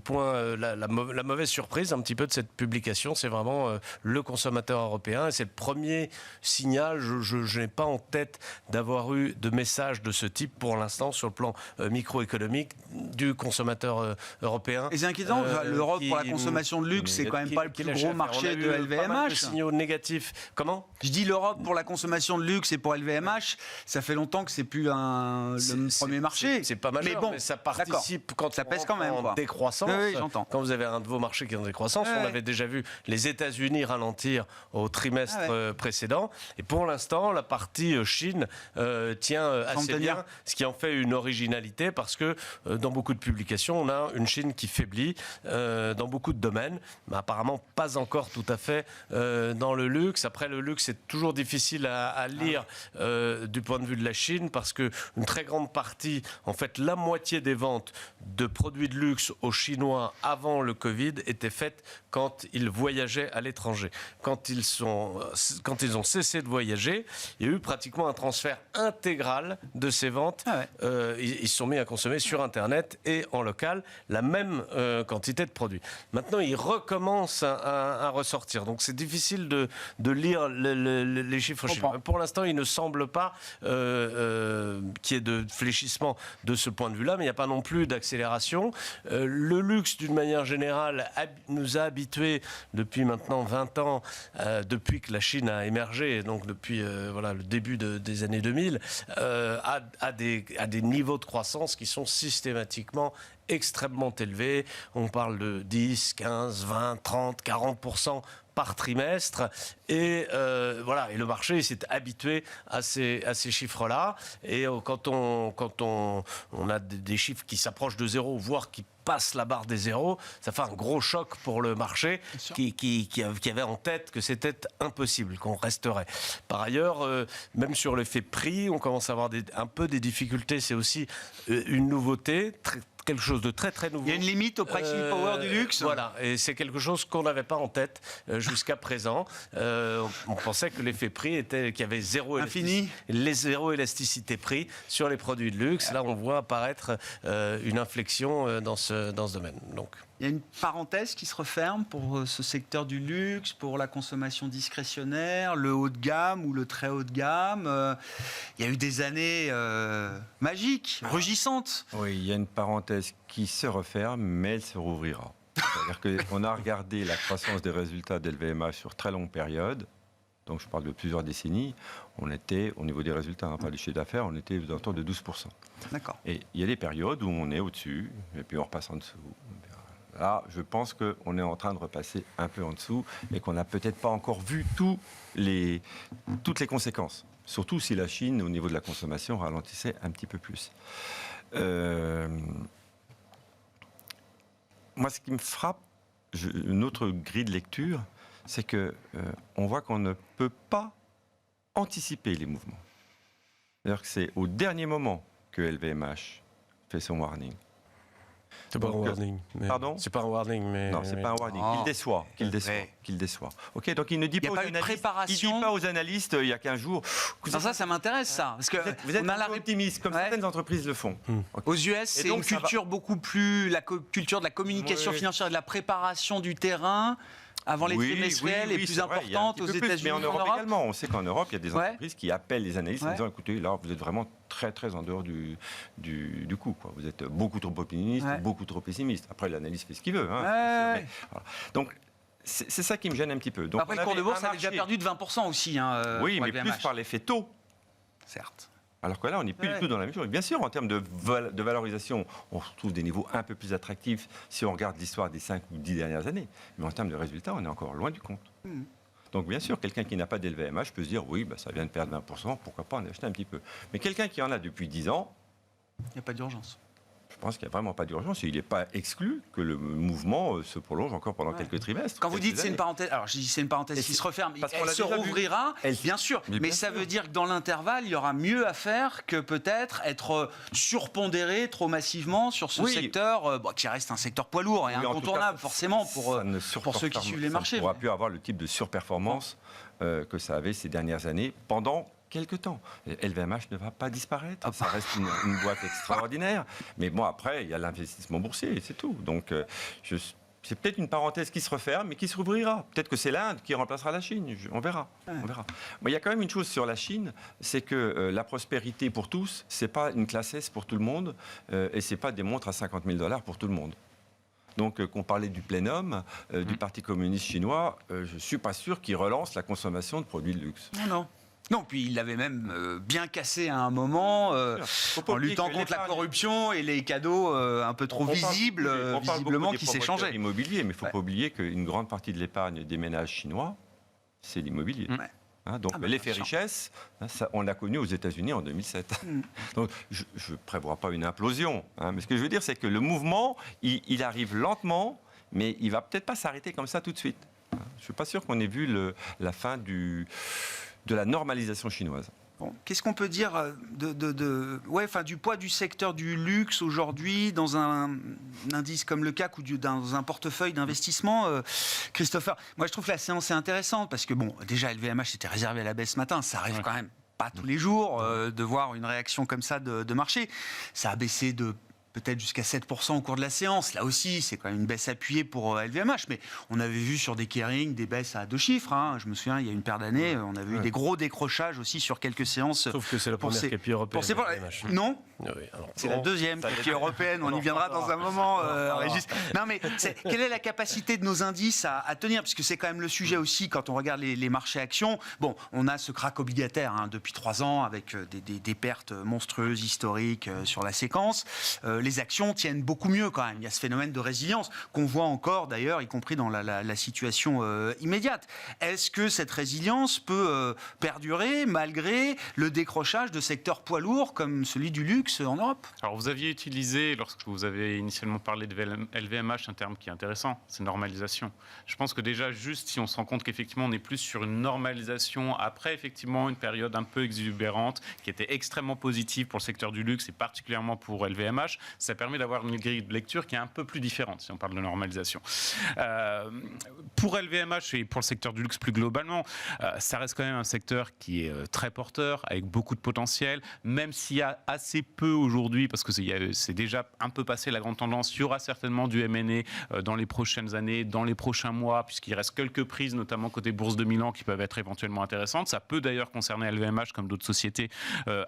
point, la mauvaise surprise un petit peu de cette publication. C'est vraiment le consommateur européen. Et c'est le premier signal. Je n'ai pas en tête d'avoir eu de message de ce type pour l'instant sur le plan microéconomique du consommateur européen.
Et c'est inquiétant, l'Europe pour la consommation de luxe, c'est quand même pas le plus gros marché de LVMH.
De signaux négatifs. Comment ?
Je dis l'Europe pour la consommation de luxe et pour LVMH, ça fait longtemps que c'est plus le premier marché.
C'est pas majeur, mais ça participe quand
ça pèse quand même
en décroissance.
Oui, j'entends.
Quand vous avez un de vos marchés qui est en décroissance, on avait déjà vu les États-Unis ralentir au trimestre précédent. Et pour l'instant, la partie Chine tient assez bien, ce qui en fait une originalité parce que dans beaucoup de publications, on a une Chine qui faiblit dans beaucoup de domaines, mais apparemment pas encore tout à fait dans le luxe. Après, le luxe, c'est toujours difficile à lire du point de vue de la Chine parce que une très grande partie, en fait, la moitié des ventes de produits de luxe aux Chinois avant le Covid étaient faites quand ils voyageaient à l'étranger. Quand ils ont cessé de voyager, il y a eu pratiquement un transfert intégral de ces ventes. Ils se sont mis à consommer sur Internet et en local la même quantité de produits. Maintenant, ils recommencent à ressortir. Donc, c'est difficile de lire les chiffres chinois. Pour l'instant, il ne semble pas qu'il y ait de fléchissement de ce point de vue-là, mais il n'y a pas non plus d'accélération. Le luxe, d'une manière générale, nous a habitués depuis maintenant 20 ans, depuis que la Chine a émergé, donc depuis le début des années 2000, à des niveaux de croissance qui sont systématiquement extrêmement élevés. On parle de 10, 15, 20, 30, 40% par trimestre et et le marché s'est habitué à ces chiffres-là et quand on a des chiffres qui s'approchent de zéro, voire qui passe la barre des zéros, ça fait un gros choc pour le marché qui avait en tête que c'était impossible, qu'on resterait. Par ailleurs, même sur l'effet prix, on commence à avoir un peu des difficultés. C'est aussi une nouveauté, quelque chose de très très nouveau.
Il y a une limite au pricing power du luxe.
Voilà, et c'est quelque chose qu'on n'avait pas en tête jusqu'à présent. On pensait que l'effet prix était qu'il y avait zéro élasticité prix sur les produits de luxe. Là, on voit apparaître une inflexion dans ce domaine. Donc.
Il y a une parenthèse qui se referme pour ce secteur du luxe, pour la consommation discrétionnaire, le haut de gamme ou le très haut de gamme. Il y a eu des années magiques, rugissantes.
Oui, il y a une parenthèse qui se referme, mais elle se rouvrira. C'est-à-dire qu'on a regardé la croissance des résultats d'LVMH sur très longue période. Donc je parle de plusieurs décennies. On était, au niveau des résultats, pas du chiffre d'affaires, on était aux alentours de 12%.
D'accord.
Et il y a des périodes où on est au-dessus, et puis on repasse en dessous. Là, je pense qu'on est en train de repasser un peu en dessous et qu'on n'a peut-être pas encore vu toutes les conséquences. Surtout si la Chine, au niveau de la consommation, ralentissait un petit peu plus. Moi, ce qui me frappe, une autre grille de lecture, c'est qu'on voit qu'on ne peut pas anticiper les mouvements. C'est-à-dire que c'est au dernier moment que LVMH fait son warning.
C'est pas un
Donc,
warning. Mais...
Pardon ?
C'est pas un warning, mais...
Non, c'est pas un warning.
Oh.
Qu'il déçoit. Ok, donc il ne dit
Il y a
pas aux
pas eu de
analystes.
préparation.
Il dit pas aux analystes il y a 15 jours.
Non, ça m'intéresse, ça. Parce que
Vous êtes
on a la
optimiste, comme
Ouais.
certaines entreprises le font. Ok.
Aux US, c'est
donc,
une
ça va-
culture beaucoup plus culture de la communication
Oui.
financière, de la préparation du terrain avant les trimestriels est plus
c'est vrai, il y a un
importante
petit
aux
peu plus,
États-Unis
mais en Europe également. On sait qu'en Europe, il y a des
Ouais.
entreprises qui appellent les analystes en
Ouais.
disant écoutez, là, vous êtes vraiment très, très en dehors du coup. Quoi. Vous êtes beaucoup trop optimiste,
Ouais.
beaucoup trop pessimiste. Après, l'analyste fait ce qu'il veut. Hein,
Ouais.
c'est sûr, mais voilà. Donc, c'est ça qui me gêne un petit peu. Donc,
Après,
on
le cours
avait
de bourse,
un
ça avait déjà
marché-
perdu de 20% aussi. Hein,
Oui,
pour
mais
LVMH.
plus par l'effet taux.
Certes.
Alors que là, on n'est plus
Ouais.
du tout dans la même chose. Bien sûr, en termes de valorisation, on retrouve des niveaux un peu plus attractifs si on regarde l'histoire des 5 ou 10 dernières années. Mais en termes de résultats, on est encore loin du compte. Donc bien sûr, quelqu'un qui n'a pas d'LVMH peut se dire, oui, ça vient de perdre 20%, pourquoi pas en acheter un petit peu. Mais quelqu'un qui en a depuis 10 ans,
Il n'y a pas d'urgence.
je pense qu'il n'y a vraiment pas d'urgence et il n'est pas exclu que le mouvement se prolonge encore pendant
Ouais.
quelques trimestres.
Quand vous
quelques
dites c'est une
années.
parenthèse, alors je dis c'est une parenthèse
Et
qui
c'est-
se referme,
parce qu'on
elle
l'a
se
déjà vu.
rouvrira,
Elle-
bien sûr,
Mais
mais
bien
ça
sûr.
veut dire que dans l'intervalle, il y aura mieux à faire que peut-être être surpondéré trop massivement sur ce
Oui.
secteur, qui reste un secteur poids lourd et
Oui, en tout
incontournable
cas,
forcément pour
ça ne
ceux qui suivent les marchés.
Ça ne pourra plus avoir le type de surperformance que ça avait ces dernières années pendant quelques temps. LVMH ne va pas disparaître, ça reste une boîte extraordinaire. Mais bon, après, il y a l'investissement boursier et c'est tout. Donc, c'est peut-être une parenthèse qui se referme, mais qui se rouvrira. Peut-être que c'est l'Inde qui remplacera la Chine. On verra. On verra. Mais il y a quand même une chose sur la Chine, c'est que la prospérité pour tous, c'est pas une classe S pour tout le monde, et c'est pas des montres à $50 000 pour tout le monde. Donc, qu'on parlait du plénum, du Parti communiste chinois, je ne suis pas sûr qu'il relance la consommation de produits de luxe.
Non. Non, puis il l'avait même bien cassé à un moment
Faut pas
en
oublier
luttant
que
contre la
l'épargne-
corruption et les cadeaux un peu trop visibles,
on parle
visiblement,
beaucoup
qui
des promoteurs
s'échangeaient.
immobiliers, mais il ne faut
Ouais.
pas oublier qu'une grande partie de l'épargne des ménages chinois, c'est l'immobilier.
Ouais.
Hein, donc
Ah bah,
l'effet
bien sûr.
richesse, on l'a connu aux États-Unis en 2007. Donc je ne prévois pas une implosion, hein, mais ce que je veux dire, c'est que le mouvement, il arrive lentement, mais il va peut-être pas s'arrêter comme ça tout de suite. Hein. Je ne suis pas sûr qu'on ait vu la fin de la normalisation chinoise.
Bon, qu'est-ce qu'on peut dire du poids du secteur du luxe aujourd'hui dans un indice comme le CAC ou dans un portefeuille d'investissement, Christopher? Moi, je trouve que la séance est intéressante parce que, bon, déjà, LVMH c'était réservé à la baisse ce matin. Ça arrive quand même pas tous les jours de voir une réaction comme ça de marché. Ça a baissé de peut-être jusqu'à 7% au cours de la séance. Là aussi, c'est quand même une baisse appuyée pour LVMH. Mais on avait vu sur des Kering des baisses à 2 chiffres. Hein. Je me souviens, il y a une paire d'années, on avait eu des gros décrochages aussi sur quelques séances.
Sauf que c'est la
pour
première
ces-
KPI européenne.
pour ces-
LVMH.
Non,
Oui, alors,
c'est la
bon,
deuxième
ça
qui est
dépend.
européenne. On y viendra dans un moment, Régis. Non, mais quelle est la capacité de nos indices à tenir? Puisque c'est quand même le sujet aussi quand on regarde les marchés actions. Bon, on a ce crack obligataire depuis 3 ans avec des pertes monstrueuses historiques sur la séquence. Les actions tiennent beaucoup mieux quand même. Il y a ce phénomène de résilience qu'on voit encore d'ailleurs, y compris dans la situation immédiate. Est-ce que cette résilience peut perdurer malgré le décrochage de secteurs poids lourds comme celui du luxe en Europe?
Alors, vous aviez utilisé, lorsque vous avez initialement parlé de LVMH, un terme qui est intéressant, c'est normalisation. Je pense que déjà, juste si on se rend compte qu'effectivement, on est plus sur une normalisation après, effectivement, une période un peu exubérante, qui était extrêmement positive pour le secteur du luxe et particulièrement pour LVMH, ça permet d'avoir une grille de lecture qui est un peu plus différente, si on parle de normalisation. Pour LVMH et pour le secteur du luxe plus globalement, ça reste quand même un secteur qui est très porteur, avec beaucoup de potentiel, même s'il y a assez peu aujourd'hui, parce que c'est déjà un peu passé la grande tendance, il y aura certainement du M&A dans les prochaines années, dans les prochains mois, puisqu'il reste quelques prises, notamment côté Bourse de Milan, qui peuvent être éventuellement intéressantes. Ça peut d'ailleurs concerner LVMH comme d'autres sociétés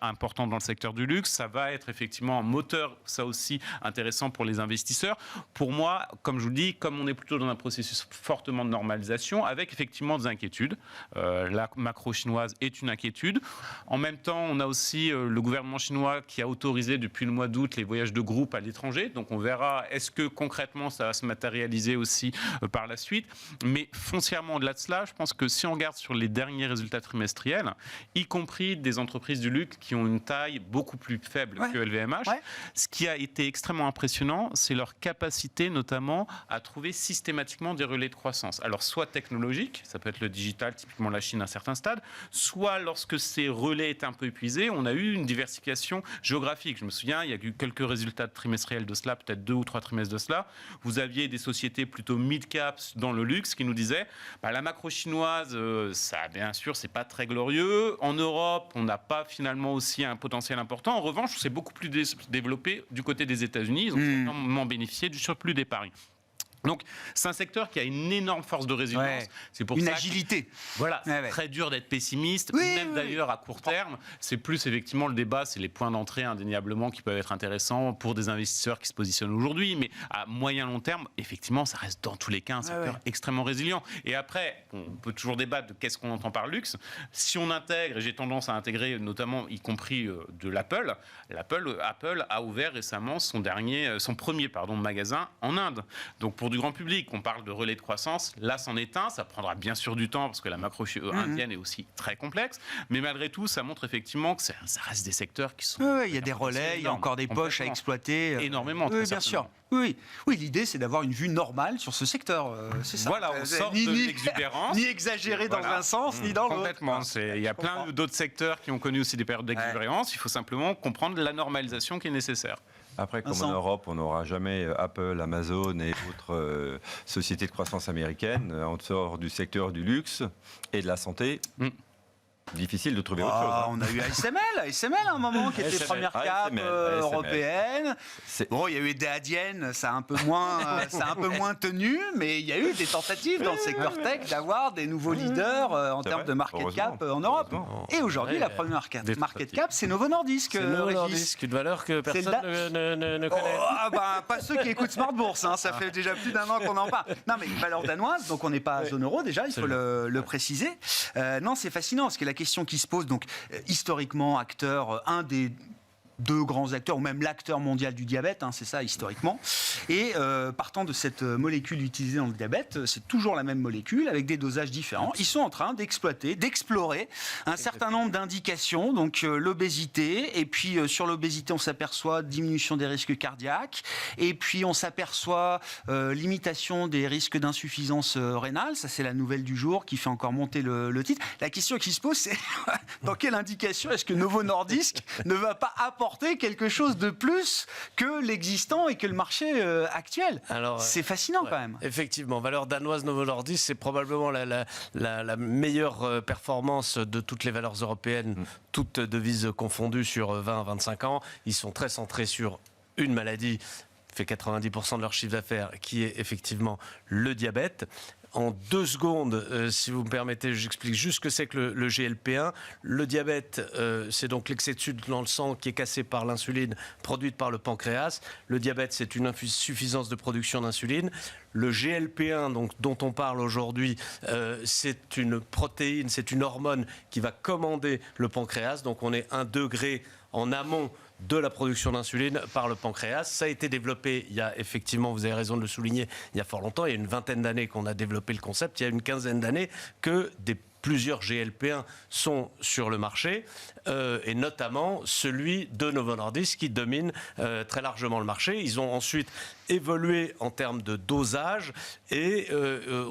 importantes dans le secteur du luxe. Ça va être effectivement un moteur, ça aussi, intéressant pour les investisseurs. Pour moi, comme je vous le dis, comme on est plutôt dans un processus fortement de normalisation, avec effectivement des inquiétudes. La macro chinoise est une inquiétude. En même temps, on a aussi le gouvernement chinois qui a autorisé depuis le mois d'août les voyages de groupe à l'étranger. Donc on verra, est-ce que concrètement ça va se matérialiser aussi par la suite. Mais foncièrement, au-delà de cela, je pense que si on regarde sur les derniers résultats trimestriels, y compris des entreprises du luxe qui ont une taille beaucoup plus faible que LVMH, ce qui a été extrêmement impressionnant, c'est leur capacité notamment à trouver systématiquement des relais de croissance. Alors soit technologique, ça peut être le digital, typiquement la Chine à un certain stade, soit lorsque ces relais étaient un peu épuisés, on a eu une diversification géographique géographique. Je me souviens, il y a eu quelques résultats trimestriels de cela, peut-être 2 ou 3 trimestres de cela. Vous aviez des sociétés plutôt mid-caps dans le luxe qui nous disaient la macro chinoise, ça, bien sûr, c'est pas très glorieux. En Europe, on n'a pas finalement aussi un potentiel important. En revanche, c'est beaucoup plus développé du côté des États-Unis. Ils ont énormément bénéficié du surplus d'épargne. Donc, c'est un secteur qui a une énorme force de résilience.
Ouais.
C'est pour
Une
ça
agilité.
Voilà, c'est très dur d'être pessimiste, même d'ailleurs à court terme. C'est plus effectivement le débat, c'est les points d'entrée indéniablement qui peuvent être intéressants pour des investisseurs qui se positionnent aujourd'hui. Mais à moyen long terme, effectivement, ça reste dans tous les cas un secteur extrêmement résilient. Et après, on peut toujours débattre de qu'est-ce qu'on entend par luxe. Si on intègre, et j'ai tendance à intégrer notamment, y compris de l'Apple, Apple a ouvert récemment son premier magasin en Inde. Donc pour du grand public, on parle de relais de croissance, là c'en est un, ça prendra bien sûr du temps parce que la macro indienne est aussi très complexe, mais malgré tout ça montre effectivement que ça reste des secteurs qui sont...
il y a des relais, il y a encore des poches à exploiter.
Énormément,
oui, bien sûr. Oui, l'idée c'est d'avoir une vue normale sur ce secteur. C'est ça.
Voilà, on sort de l'exubérance.
Ni exagérer dans un sens, ni dans l'autre.
Complètement. Il y a plein d'autres secteurs qui ont connu aussi des périodes d'exubérance. Il faut simplement comprendre la normalisation qui est nécessaire.
Après, comme en Europe, on n'aura jamais Apple, Amazon et autres sociétés de croissance américaines en dehors du secteur du luxe et de la santé. Difficile de trouver autre chose.
On a eu ASML à un moment qui était première cap européenne. Bon, il y a eu des Adiennes, ça a un peu moins tenu, mais il y a eu des tentatives dans le secteur tech d'avoir des nouveaux leaders en termes de market cap en Europe. Et aujourd'hui, la première market cap, c'est Novo Nordisk.
C'est Novo Nordisk, une valeur que personne ne connaît.
Pas ceux qui écoutent Smart Bourse, ça fait déjà plus d'1 an qu'on en parle. Non, mais une valeur danoise, donc on n'est pas zone euro déjà, il faut le préciser. Non, c'est fascinant, parce que la question qui se pose, donc historiquement, acteur, un des 2 grands acteurs, ou même l'acteur mondial du diabète, c'est ça historiquement. Et partant de cette molécule utilisée dans le diabète, c'est toujours la même molécule avec des dosages différents. Ils sont en train d'explorer un certain nombre d'indications, donc l'obésité, et puis sur l'obésité on s'aperçoit diminution des risques cardiaques, et puis on s'aperçoit limitation des risques d'insuffisance rénale, ça c'est la nouvelle du jour qui fait encore monter le titre. La question qui se pose, c'est dans quelle indication est-ce que Novo Nordisk ne va pas apporter quelque chose de plus que l'existant et que le marché actuel.
Alors,
c'est fascinant quand même.
Effectivement, valeur danoise Novo Nordisk, c'est probablement la meilleure performance de toutes les valeurs européennes, toutes devises confondues sur 20 à 25 ans. Ils sont très centrés sur une maladie, fait 90% de leur chiffre d'affaires, qui est effectivement le diabète. En 2 secondes, si vous me permettez, j'explique juste ce que c'est que le GLP-1. Le diabète, c'est donc l'excès de sucre dans le sang qui est cassé par l'insuline produite par le pancréas. Le diabète, c'est une insuffisance de production d'insuline. Le GLP-1, donc, dont on parle aujourd'hui, c'est une protéine, c'est une hormone qui va commander le pancréas. Donc on est 1 degré en amont de la production d'insuline par le pancréas. Ça a été développé, il y a effectivement, vous avez raison de le souligner, il y a fort longtemps, il y a une 20aine d'années qu'on a développé le concept, il y a une 15aine d'années que plusieurs GLP-1 sont sur le marché, et notamment celui de Novo Nordisk qui domine très largement le marché. Ils ont ensuite évolué en termes de dosage et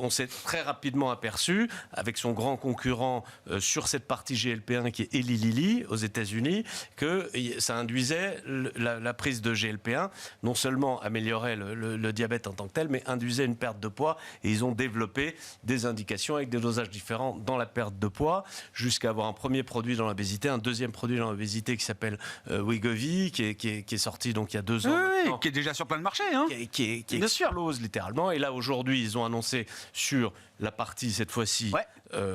on s'est très rapidement aperçu, avec son grand concurrent sur cette partie GLP-1 qui est Eli Lilly aux États-Unis, que ça induisait la prise de GLP-1, non seulement améliorait le diabète en tant que tel, mais induisait une perte de poids, et ils ont développé des indications avec des dosages différents dans la perte de poids, jusqu'à avoir un premier produit dans l'obésité, un deuxième produit dans l'obésité qui s'appelle Wegovy, qui est sorti donc il y a 2 ans.
Oui, qui est déjà sur plein de marchés.
Qui explose littéralement. Et là, aujourd'hui, ils ont annoncé sur la partie, cette fois-ci...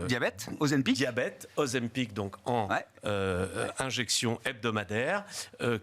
diabète, Ozempic,
donc en injection hebdomadaire,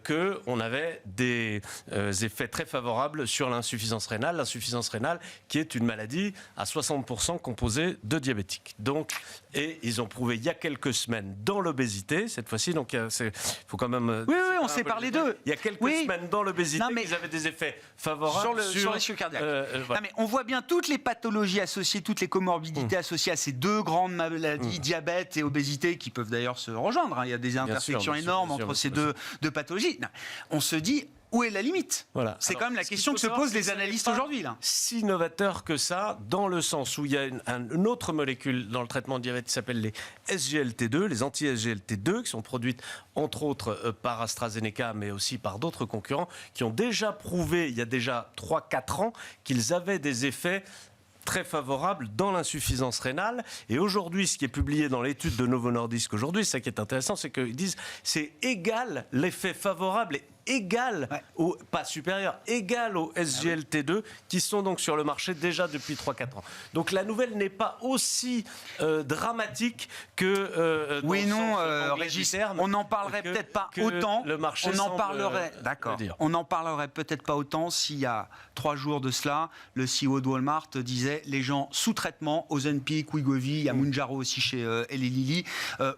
qu'on avait des effets très favorables sur l'insuffisance rénale. L'insuffisance rénale qui est une maladie à 60% composée de diabétiques. Donc, et ils ont prouvé il y a quelques semaines dans l'obésité, cette fois-ci, donc il faut quand même...
Oui, on s'est parlé d'eux.
Il y a quelques semaines dans l'obésité, ils avaient des effets favorables
sur les risques cardiaques. Non, mais on voit bien toutes les pathologies associées, toutes les comorbidités associées à ces 2 grandes maladies, diabète et obésité, qui peuvent d'ailleurs se rejoindre. Il y a des intersections énormes entre ces deux pathologies. Non, on se dit, où est la limite ?
Voilà.
C'est
Alors,
quand même la
ce qu'il
question
faut
que se
savoir,
posent
c'est
les
que ce n'est
analystes
pas
aujourd'hui, là.
Si novateur que ça, dans le sens où il y a une autre molécule dans le traitement de diabète qui s'appelle les SGLT2, les anti-SGLT2, qui sont produites entre autres par AstraZeneca, mais aussi par d'autres concurrents, qui ont déjà prouvé, il y a déjà 3-4 ans, qu'ils avaient des effets très favorable dans l'insuffisance rénale. Et aujourd'hui, ce qui est publié dans l'étude de Novo Nordisk aujourd'hui, ça qui est intéressant, c'est qu'ils disent c'est égal, l'effet favorable est égal, pas supérieur, égal aux SGLT2 qui sont donc sur le marché déjà depuis 3-4 ans. Donc la nouvelle n'est pas aussi dramatique que
oui,
dans le
non,
sens anglais
Régis,
du terme,
on n'en parlerait
que-
peut-être pas
que
autant.
le marché
On en
semble,
parlerait, d'accord.
le dire.
On n'en parlerait peut-être pas autant s'il y a 3 jours de cela, le CEO de Walmart disait les gens sous traitement, Ozempic, Wegovy, il y a Mounjaro aussi chez Eli Lilly,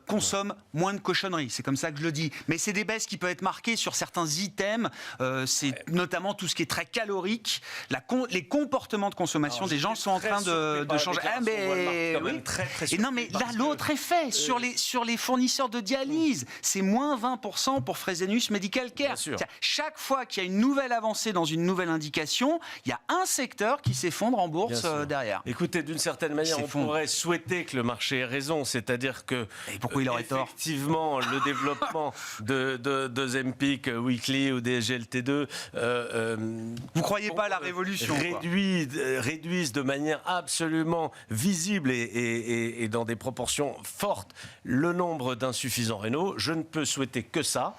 consomment moins de cochonneries. C'est comme ça que je le dis. Mais c'est des baisses qui peuvent être marquées sur certains items. C'est notamment tout ce qui est très calorique, les comportements de consommation des gens sont en train de changer. Ah, mais oui. Et non, mais là, l'autre effet sur les fournisseurs de dialyse, c'est moins 20% pour Fresenius Medical Care. Chaque fois qu'il y a une nouvelle avancée dans une nouvelle indication, il y a un secteur qui s'effondre en bourse derrière.
Écoutez, d'une certaine manière, on pourrait souhaiter que le marché ait raison, c'est-à-dire que
et pourquoi il aurait tort ?
Effectivement, le développement de Zempic, Weekly ou des GLT2
vous croyez pas à la révolution
réduisent de manière absolument visible et dans des proportions fortes le nombre d'insuffisants rénaux. Je ne peux souhaiter que ça.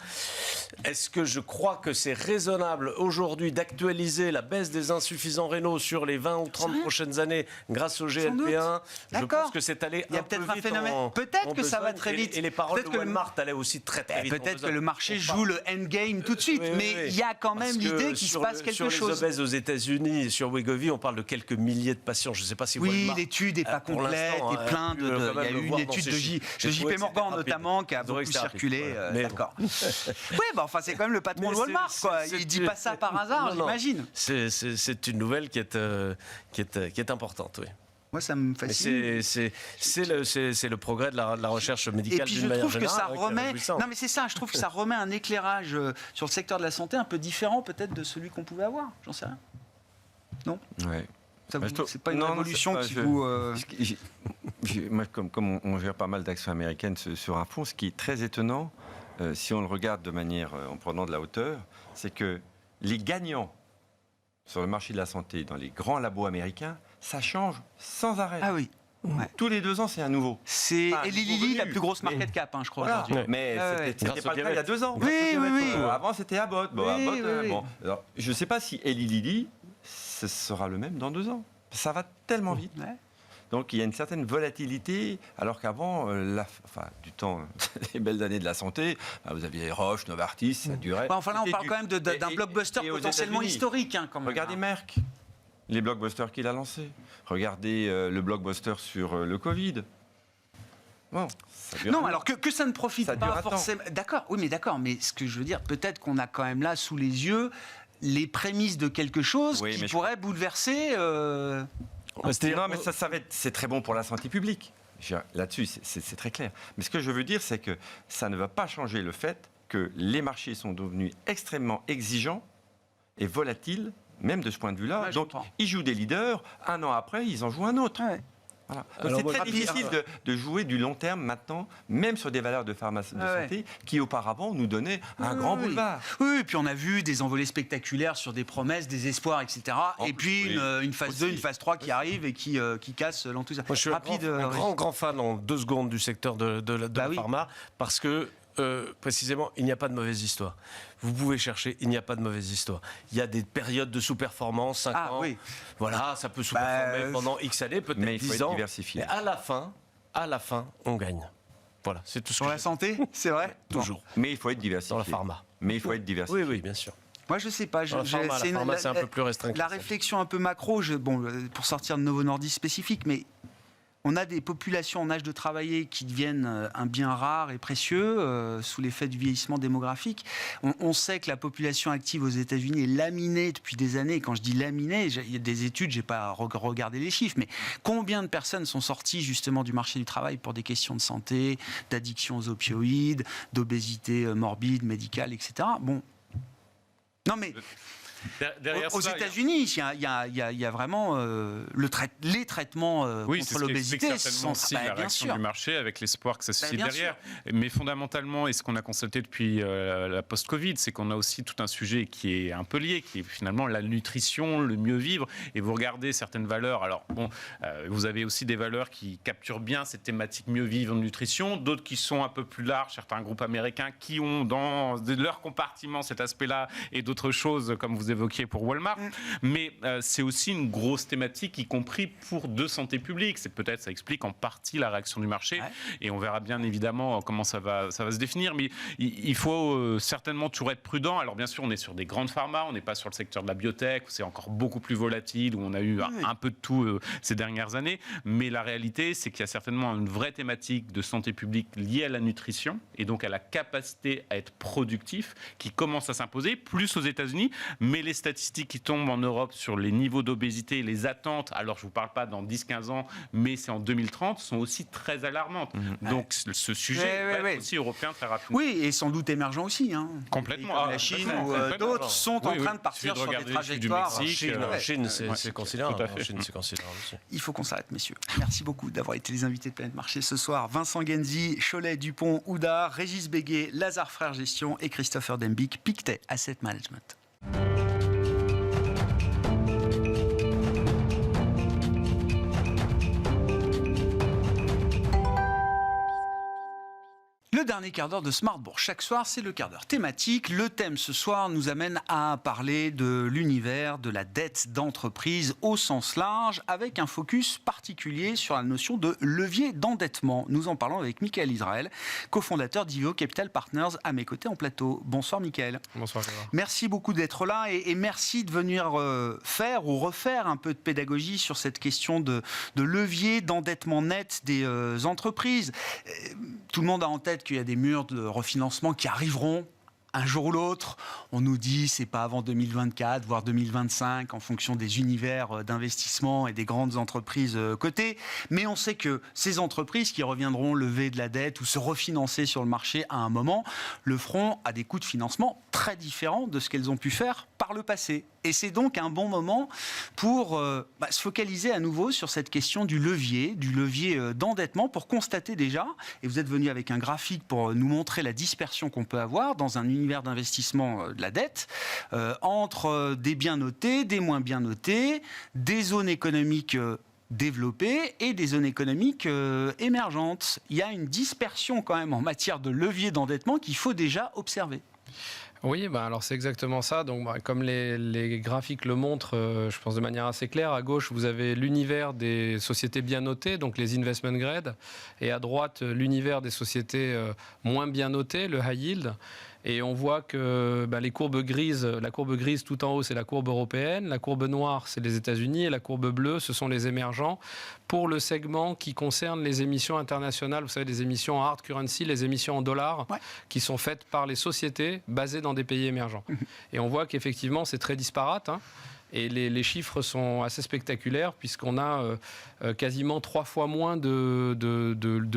Est-ce que je crois que c'est raisonnable aujourd'hui d'actualiser la baisse des insuffisants rénaux sur les 20 ou 30 prochaines années grâce au GLP1 ? Je pense que c'est allé
il y a
un peu
peut-être un
vite
phénomène. Peut-être que ça va très vite.
Et les paroles de Walmart allaient aussi très très vite.
Peut-être que le marché joue le endgame tout de suite, mais il y a quand même l'idée qu'il se passe quelque chose.
Sur les obèses aux États-Unis, sur Wegovy, on parle de quelques milliers de patients. Je ne sais pas si Walmart,
l'étude n'est pas complète et plein de. Il y a eu une étude de JP Morgan notamment qui a beaucoup circulé. D'accord. Oui, enfin c'est quand même le patron de Walmart, quoi. Il dit pas ça par hasard, j'imagine.
C'est une nouvelle qui est importante, oui.
Moi, ça me fascine.
C'est le progrès de la recherche médicale.
Et puis je trouve que ça remet. Non, mais c'est ça. Je trouve que ça remet un éclairage sur le secteur de la santé un peu différent, peut-être, de celui qu'on pouvait avoir. J'en sais rien. Non.
Ouais.
C'est pas une révolution qui vous.
Moi, comme on gère pas mal d'actions américaines sur un fonds, ce qui est très étonnant, si on le regarde de manière en prenant de la hauteur, c'est que les gagnants sur le marché de la santé dans les grands labos américains, ça change sans arrêt.
Ah oui. Ouais.
Tous les 2 ans, c'est un nouveau.
C'est Eli Lilly, la plus grosse market cap, je crois.
Voilà.
Aujourd'hui.
Mais c'était pas le cas il y a 2 ans.
Oui.
Avant, c'était Abbott. Bon, alors, je ne sais pas si Eli Lilly, ce sera le même dans 2 ans. Ça va tellement vite. Ouais. Donc il y a une certaine volatilité, alors qu'avant, du temps, les belles années de la santé, vous aviez Roche, Novartis, ça durait.
Enfin là, on parle quand même d'un blockbuster potentiellement historique. Quand même.
Regardez Merck, les blockbusters qu'il a lancés. Regardez le blockbuster sur le Covid. Bon, ça dure
non, alors que ça ne profite pas forcément. D'accord, oui, mais d'accord. Mais ce que je veux dire, peut-être qu'on a quand même là sous les yeux les prémices de quelque chose qui pourrait bouleverser.
Non, mais c'est très bon pour la santé publique. Là-dessus, c'est très clair. Mais ce que je veux dire, c'est que ça ne va pas changer le fait que les marchés sont devenus extrêmement exigeants et volatiles, même de ce point de vue-là.
Ouais,
donc, ils jouent des leaders. 1 an après, ils en jouent un autre. Ouais. Voilà. C'est très difficile de jouer du long terme maintenant, même sur des valeurs de pharmacie de santé qui auparavant nous donnaient un grand boulevard.
Oui, et puis on a vu des envolées spectaculaires sur des promesses, des espoirs, etc. Et puis une phase 2, une phase 3 qui arrive et qui casse l'enthousiasme.
Moi, je suis un grand fan en 2 secondes du secteur de la pharma parce que précisément, il n'y a pas de mauvaise histoire. Vous pouvez chercher, il n'y a pas de mauvaise histoire. Il y a des périodes de sous-performance, 5 ans. Oui. Voilà, ça peut sous-performer pendant X années, peut-être 10 ans.
Mais il faut être diversifié.
Mais à la fin, on gagne. Voilà, c'est tout ce que
la santé, c'est vrai.
Toujours.
Mais il faut être diversifié.
Dans la pharma.
Mais il faut être diversifié.
Oui, bien sûr.
Moi, je sais pas.
La pharma, c'est un peu plus restreint.
La réflexion un peu macro, pour sortir de Novo Nordisk spécifique, mais on a des populations en âge de travailler qui deviennent un bien rare et précieux sous l'effet du vieillissement démographique. On sait que la population active aux États-Unis est laminée depuis des années. Et quand je dis laminée, il y a des études, j'ai pas regardé les chiffres, mais combien de personnes sont sorties justement du marché du travail pour des questions de santé, d'addiction aux opioïdes, d'obésité morbide, médicale, etc. Bon. Non, mais
Derrière
aux
cela,
États-Unis, il y a vraiment les traitements contre l'obésité sont
aussi la
bien
réaction
sûr.
du marché avec l'espoir que ça suscite
bien
derrière. Mais fondamentalement, et ce qu'on a constaté depuis la post-Covid, c'est qu'on a aussi tout un sujet qui est un peu lié, qui est finalement la nutrition, le mieux vivre. Et vous regardez certaines valeurs. Alors bon, vous avez aussi des valeurs qui capturent bien cette thématique mieux vivre, nutrition, d'autres qui sont un peu plus larges, certains groupes américains qui ont dans leur compartiment cet aspect-là et d'autres choses comme vous évoquiez pour Walmart, mais c'est aussi une grosse thématique, y compris pour de santé publique. C'est peut-être, ça explique en partie la réaction du marché, et on verra bien évidemment comment ça va se définir. Mais il faut certainement toujours être prudent. Alors bien sûr, on est sur des grandes pharma, on n'est pas sur le secteur de la biotech, où c'est encore beaucoup plus volatile, où on a eu un peu de tout ces dernières années. Mais la réalité, c'est qu'il y a certainement une vraie thématique de santé publique liée à la nutrition, et donc à la capacité à être productif, qui commence à s'imposer, plus aux États-Unis, mais les statistiques qui tombent en Europe sur les niveaux d'obésité et les attentes, alors je ne vous parle pas dans 10-15 ans, mais c'est en 2030, sont aussi très alarmantes. Donc ce sujet va être aussi européen très rapidement.
Oui, et sans doute émergent aussi.
Complètement.
Comme la Chine ou d'autres sont en train de partir sur des trajectoires.
En Chine, c'est considérable.
Tout à fait.
En Chine, c'est considérable aussi.
Il faut qu'on s'arrête, messieurs. Merci beaucoup d'avoir été les invités de Planète Marché ce soir. Vincent Genzi, Cholet, Dupont, Oudard, Régis Béguet, Lazare Frères Gestion et Christopher Dembick, Pictet Asset Management. Le dernier quart d'heure de Smart Bourse. Chaque soir, c'est le quart d'heure thématique. Le thème ce soir nous amène à parler de l'univers de la dette d'entreprise au sens large, avec un focus particulier sur la notion de levier d'endettement. Nous en parlons avec Michael Israël, cofondateur d'Iveo Capital Partners, à mes côtés en plateau. Bonsoir Michael.
Bonsoir Gérard.
Merci beaucoup d'être là et merci de venir faire ou refaire un peu de pédagogie sur cette question de levier d'endettement net des entreprises. Tout le monde a en tête qu'il y a des murs de refinancement qui arriveront un jour ou l'autre. On nous dit c'est pas avant 2024, voire 2025, en fonction des univers d'investissement et des grandes entreprises cotées. Mais on sait que ces entreprises qui reviendront lever de la dette ou se refinancer sur le marché à un moment, le feront à des coûts de financement très différents de ce qu'elles ont pu faire par le passé. Et c'est donc un bon moment pour se focaliser à nouveau sur cette question du levier d'endettement, pour constater déjà, et vous êtes venu avec un graphique pour nous montrer la dispersion qu'on peut avoir dans un univers d'investissement de la dette, entre des bien notés, des moins bien notés, des zones économiques développées et des zones économiques émergentes. Il y a une dispersion quand même en matière de levier d'endettement qu'il faut déjà observer.
Oui, alors c'est exactement ça. Donc, comme les graphiques le montrent, je pense de manière assez claire, à gauche, vous avez l'univers des sociétés bien notées, donc les investment grade, et à droite, l'univers des sociétés moins bien notées, le high yield. Et on voit que les courbes grises, la courbe grise tout en haut, c'est la courbe européenne, la courbe noire, c'est les États-Unis, et la courbe bleue, ce sont les émergents, pour le segment qui concerne les émissions internationales, vous savez, les émissions en hard currency, les émissions en dollars, qui sont faites par les sociétés basées dans des pays émergents. Et on voit qu'effectivement, c'est très disparate, et les chiffres sont assez spectaculaires, puisqu'on a quasiment 3 fois moins de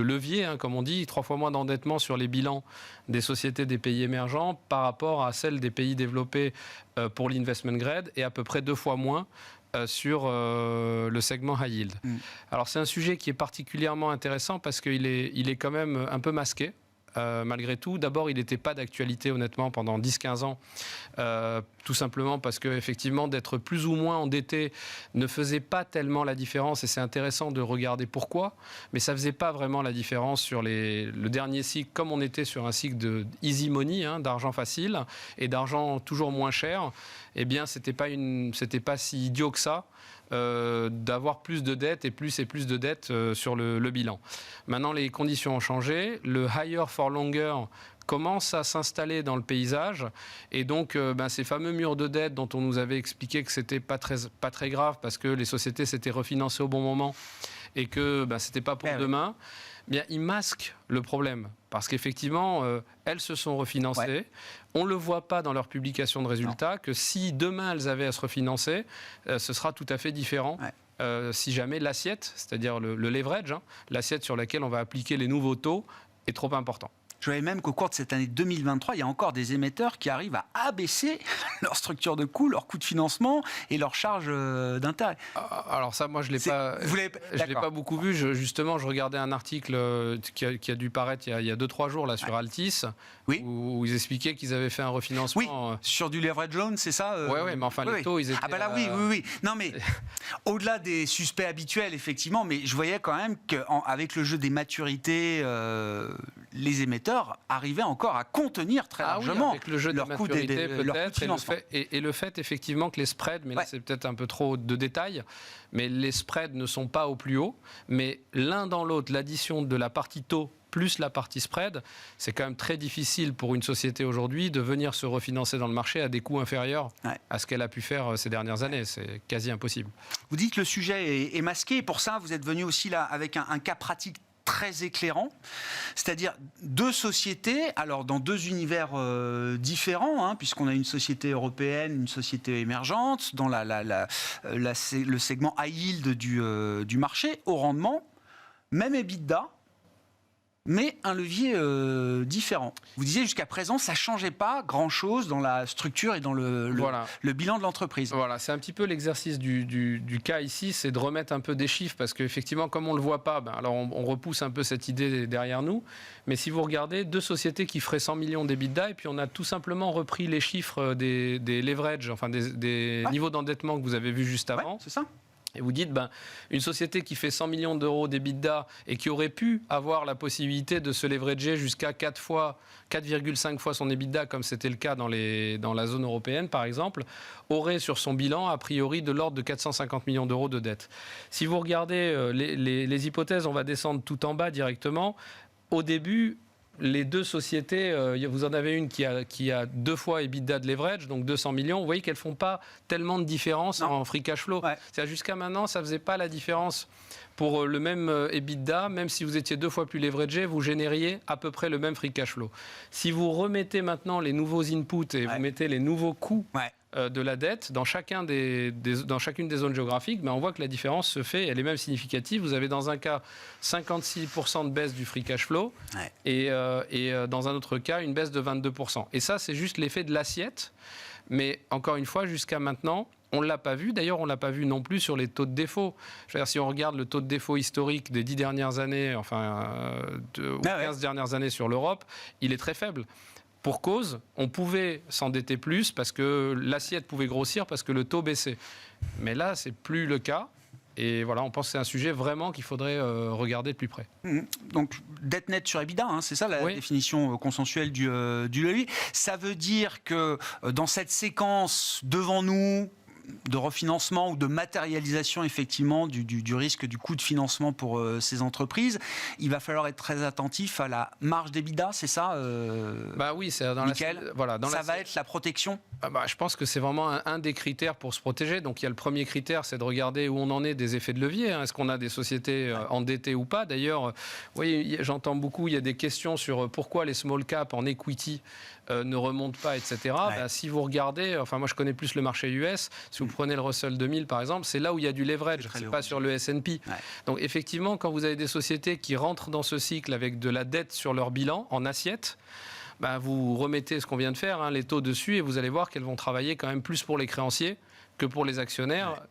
levier, comme on dit, 3 fois moins d'endettement sur les bilans des sociétés des pays émergents par rapport à celles des pays développés pour l'investment grade, et à peu près 2 fois moins sur le segment high yield. Alors c'est un sujet qui est particulièrement intéressant parce qu'il est quand même un peu masqué. Malgré tout, d'abord, il n'était pas d'actualité, honnêtement, pendant 10-15 ans, tout simplement parce qu'effectivement, d'être plus ou moins endetté ne faisait pas tellement la différence, et c'est intéressant de regarder pourquoi, mais ça ne faisait pas vraiment la différence sur le dernier cycle, comme on était sur un cycle de easy money, d'argent facile, et d'argent toujours moins cher. Eh bien, c'était pas si idiot que ça d'avoir plus de dettes et plus de dettes sur le bilan. Maintenant, les conditions ont changé. Le higher for longer commence à s'installer dans le paysage, et donc ces fameux murs de dette dont on nous avait expliqué que c'était pas très grave parce que les sociétés s'étaient refinancées au bon moment et que c'était pas pour demain. Bien, ils masquent le problème parce qu'effectivement, elles se sont refinancées. On ne le voit pas dans leur publication de résultats, que si demain elles avaient à se refinancer, ce sera tout à fait différent. Si jamais l'assiette, c'est-à-dire le leverage, l'assiette sur laquelle on va appliquer les nouveaux taux, est trop important.
Je voyais même qu'au cours de cette année 2023, il y a encore des émetteurs qui arrivent à abaisser leur structure de coût, leur coût de financement et leur charge d'intérêt.
Alors ça, moi, je ne l'ai pas beaucoup vu. Justement, je regardais un article qui a dû paraître il y a 2-3 jours là, sur Altis, où ils expliquaient qu'ils avaient fait un refinancement.
Oui, sur du leverage loan, c'est ça
Oui, mais enfin, les taux, ils étaient...
Ah bah là, oui. Non, mais au-delà des suspects habituels, effectivement, mais je voyais quand même qu'avec le jeu des maturités, les émetteurs arrivaient encore à contenir très largement
avec le jeu
leur
de
coût
maturité,
leur coût de financement.
Et le fait, effectivement, que les spreads, mais là, c'est peut-être un peu trop de détails, mais les spreads ne sont pas au plus haut, mais l'un dans l'autre, l'addition de la partie taux plus la partie spread, c'est quand même très difficile pour une société aujourd'hui de venir se refinancer dans le marché à des coûts inférieurs à ce qu'elle a pu faire ces dernières années. C'est quasi impossible.
Vous dites que le sujet est masqué, et pour ça, vous êtes venu aussi là avec un cas pratique très éclairant, c'est-à-dire deux sociétés, alors dans deux univers différents, puisqu'on a une société européenne, une société émergente, dans le segment high yield du marché, au rendement, même EBITDA, mais un levier différent. Vous disiez jusqu'à présent, ça ne changeait pas grand-chose dans la structure et dans le bilan de l'entreprise.
Voilà, c'est un petit peu l'exercice du cas ici, c'est de remettre un peu des chiffres, parce qu'effectivement, comme on ne le voit pas, alors on repousse un peu cette idée derrière nous, mais si vous regardez, deux sociétés qui feraient 100 millions d'EBITDA, et puis on a tout simplement repris les chiffres des leverages, enfin des niveaux d'endettement que vous avez vus juste avant.
Ouais, c'est ça.
Et vous dites, une société qui fait 100 millions d'euros d'EBITDA et qui aurait pu avoir la possibilité de se leverager jusqu'à 4,5 fois son EBITDA, comme c'était le cas dans la zone européenne, par exemple, aurait sur son bilan, a priori, de l'ordre de 450 millions d'euros de dette. Si vous regardez les hypothèses, on va descendre tout en bas directement. Au début, les deux sociétés, vous en avez une qui a 2 fois EBITDA de leverage, donc 200 millions. Vous voyez qu'elles ne font pas tellement de différence en free cash flow.
Ouais.
C'est-à-dire jusqu'à maintenant, ça ne faisait pas la différence. Pour le même EBITDA, même si vous étiez 2 fois plus leveragé, vous génériez à peu près le même free cash flow. Si vous remettez maintenant les nouveaux inputs et vous mettez les nouveaux coûts de la dette dans chacune des zones géographiques, on voit que la différence se fait, elle est même significative. Vous avez dans un cas 56% de baisse du free cash flow et dans un autre cas une baisse de 22%. Et ça, c'est juste l'effet de l'assiette. Mais encore une fois, jusqu'à maintenant, on ne l'a pas vu. D'ailleurs, on ne l'a pas vu non plus sur les taux de défaut. Je veux dire, si on regarde le taux de défaut historique des 10 dernières années, 15 dernières années sur l'Europe, il est très faible. Pour cause, on pouvait s'endetter plus parce que l'assiette pouvait grossir parce que le taux baissait. Mais là, ce n'est plus le cas. Et voilà, on pense que c'est un sujet vraiment qu'il faudrait regarder de plus près.
Donc, dette nette sur EBITDA, c'est ça la définition consensuelle du levier. Ça veut dire que dans cette séquence devant nous, de refinancement ou de matérialisation effectivement du risque du coût de financement pour ces entreprises, il va falloir être très attentif à la marge d'EBITDA, c'est ça
oui, c'est dans
ça va être la protection.
Je pense que c'est vraiment un des critères pour se protéger. Donc il y a le premier critère, c'est de regarder où on en est des effets de levier. Est-ce qu'on a des sociétés endettées ou pas? D'ailleurs, j'entends beaucoup, il y a des questions sur pourquoi les small caps en equity ne remontent pas, etc. Si vous regardez, moi je connais plus le marché US, si vous prenez le Russell 2000 par exemple, c'est là où il y a du leverage, c'est pas sur le S&P. Donc effectivement, quand vous avez des sociétés qui rentrent dans ce cycle avec de la dette sur leur bilan en assiette, vous remettez ce qu'on vient de faire, les taux dessus, et vous allez voir qu'elles vont travailler quand même plus pour les créanciers que pour les actionnaires,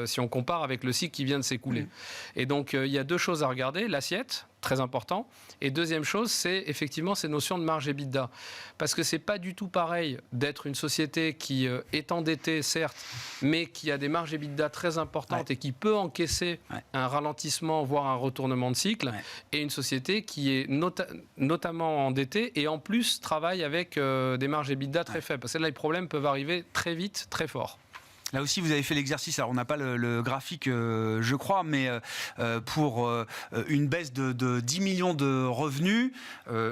si on compare avec le cycle qui vient de s'écouler. Et donc, il y a deux choses à regarder. L'assiette, très important. Et deuxième chose, c'est effectivement ces notions de marge EBITDA. Parce que c'est pas du tout pareil d'être une société qui est endettée, certes, mais qui a des marges EBITDA très importantes et qui peut encaisser un ralentissement, voire un retournement de cycle, et une société qui est notamment endettée et en plus travaille avec des marges EBITDA très faibles. Parce que là, les problèmes peuvent arriver très vite, très fort.
Là aussi, vous avez fait l'exercice. Alors, on n'a pas le graphique, je crois, mais pour une baisse de 10 millions de revenus,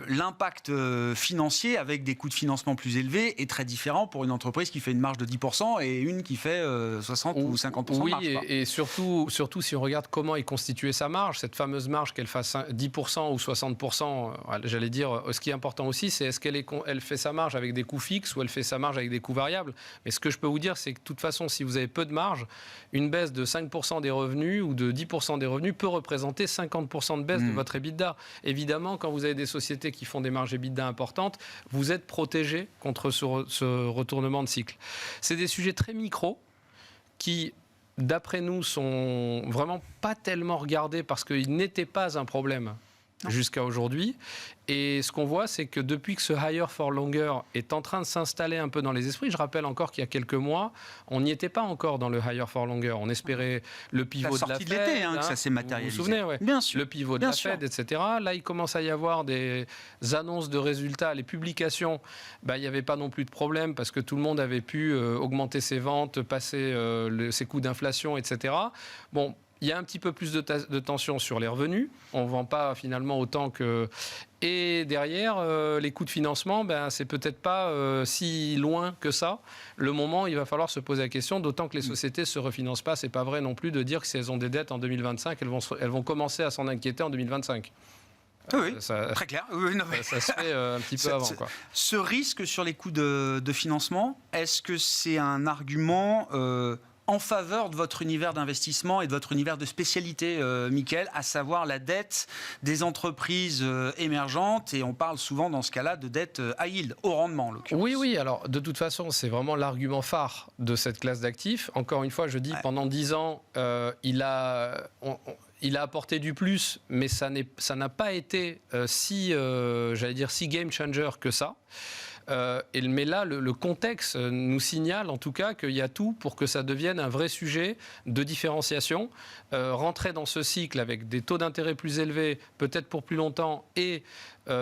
l'impact financier avec des coûts de financement plus élevés est très différent pour une entreprise qui fait une marge de 10% et une qui fait 60 ou 50% de marge.
Oui, et surtout, si on regarde comment est constituée sa marge, cette fameuse marge, qu'elle fasse 10% ou 60%, j'allais dire, ce qui est important aussi, c'est est-ce qu'elle fait sa marge avec des coûts fixes ou elle fait sa marge avec des coûts variables. Mais ce que je peux vous dire, c'est que de toute façon, si vous avez peu de marge, une baisse de 5% des revenus ou de 10% des revenus peut représenter 50% de baisse de votre EBITDA. Évidemment, quand vous avez des sociétés qui font des marges EBITDA importantes, vous êtes protégé contre ce retournement de cycle. C'est des sujets très micro qui, d'après nous, sont vraiment pas tellement regardés parce qu'ils n'étaient pas un problème jusqu'à aujourd'hui. Et ce qu'on voit, c'est que depuis que ce higher for longer est en train de s'installer un peu dans les esprits, je rappelle encore qu'il y a quelques mois, on n'y était pas encore dans le higher for longer. On espérait le pivot de la Fed.
De l'été, que ça s'est matérialisé.
Vous vous souvenez,
Bien sûr.
Le pivot de la Fed, etc. Là, il commence à y avoir des annonces de résultats. Les publications, il n'y avait pas non plus de problème parce que tout le monde avait pu augmenter ses ventes, passer ses coûts d'inflation, etc. Bon, il y a un petit peu plus de tension sur les revenus. On ne vend pas finalement autant que... Et derrière, les coûts de financement, c'est peut-être pas si loin que ça. Le moment, il va falloir se poser la question, d'autant que les sociétés ne se refinancent pas. Ce n'est pas vrai non plus de dire que si elles ont des dettes en 2025, elles vont commencer à s'en inquiéter en 2025.
Oui, très clair. Oui, non,
ça se fait un petit peu avant. Quoi.
Ce risque sur les coûts de financement, est-ce que c'est un argument... en faveur de votre univers d'investissement et de votre univers de spécialité, Mickaël, à savoir la dette des entreprises émergentes. Et on parle souvent dans ce cas-là de dette high yield, haut rendement en l'occurrence.
Oui. Alors, de toute façon, c'est vraiment l'argument phare de cette classe d'actifs. Encore une fois, je dis, pendant 10 ans, il a apporté du plus, mais ça n'a pas été si game changer que ça. Mais là, le contexte nous signale en tout cas qu'il y a tout pour que ça devienne un vrai sujet de différenciation. Rentrer dans ce cycle avec des taux d'intérêt plus élevés, peut-être pour plus longtemps, et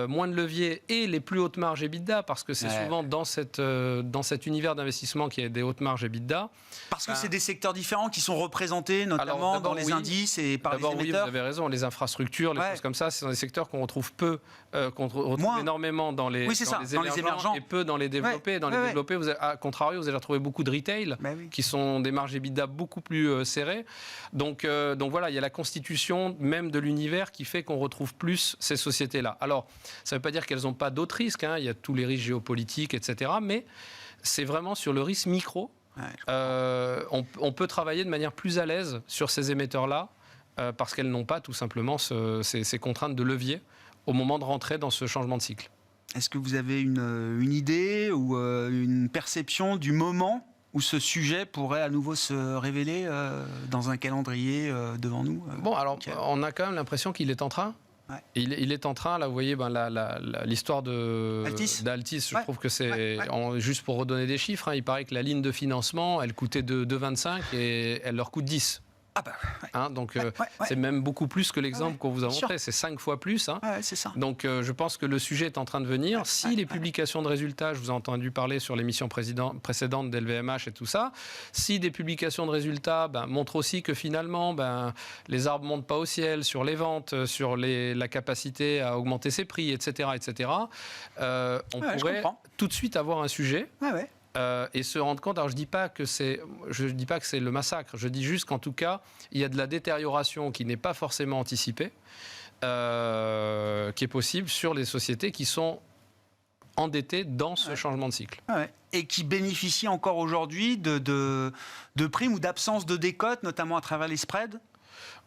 moins de levier et les plus hautes marges EBITDA, parce que c'est souvent dans cet univers d'investissement qu'il y a des hautes marges EBITDA.
Parce que c'est des secteurs différents qui sont représentés, notamment dans les indices et par les émetteurs.
Oui, vous avez raison, les infrastructures, les choses comme ça, c'est dans des secteurs qu'on retrouve peu, qu'on retrouve énormément dans les émergents et peu dans les développés. Dans les développés, à contrario, vous allez retrouver beaucoup de retail, qui sont des marges EBITDA beaucoup plus serrées. Donc voilà, il y a la constitution même de l'univers qui fait qu'on retrouve plus ces sociétés-là. Alors, ça ne veut pas dire qu'elles n'ont pas d'autres risques, il y a tous les risques géopolitiques, etc. Mais c'est vraiment sur le risque micro. On peut travailler de manière plus à l'aise sur ces émetteurs-là parce qu'elles n'ont pas tout simplement ces contraintes de levier au moment de rentrer dans ce changement de cycle.
Est-ce que vous avez une idée ou une perception du moment où ce sujet pourrait à nouveau se révéler dans un calendrier devant nous
on a quand même l'impression qu'il est en train. Il est en train, là, vous voyez, l'histoire d'Altis, je trouve que c'est, juste pour redonner des chiffres, il paraît que la ligne de financement, elle coûtait 2,25 et elle leur coûte 10. C'est même beaucoup plus que l'exemple qu'on vous a montré, c'est 5 fois plus.
C'est ça.
Donc je pense que le sujet est en train de venir. Si les publications de résultats, je vous ai entendu parler sur l'émission précédente d'LVMH et tout ça, si des publications de résultats montrent aussi que finalement les arbres ne montent pas au ciel sur les ventes, sur la capacité à augmenter ses prix, etc., on pourrait tout de suite avoir un sujet. Et se rendre compte, alors je dis pas que c'est le massacre, je dis juste qu'en tout cas, il y a de la détérioration qui n'est pas forcément anticipée, qui est possible sur les sociétés qui sont endettées dans ce changement de cycle.
Et qui bénéficient encore aujourd'hui de primes ou d'absence de décote, notamment à travers les spreads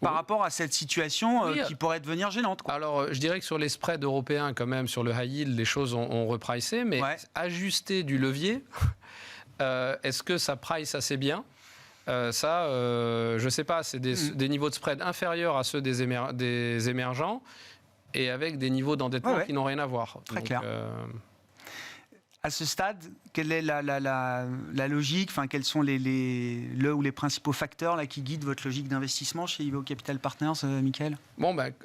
par rapport à cette situation qui pourrait devenir gênante.
Alors, je dirais que sur les spreads européens, quand même, sur le high yield, les choses ont repricé, mais ajuster du levier, est-ce que ça price assez bien ? Je ne sais pas, c'est des niveaux de spread inférieurs à ceux des émergents et avec des niveaux d'endettement qui n'ont rien à voir.
Très clair. À ce stade, quelle est la logique, quels sont les principaux facteurs qui guident votre logique d'investissement chez IVO Capital Partners, Mickaël ?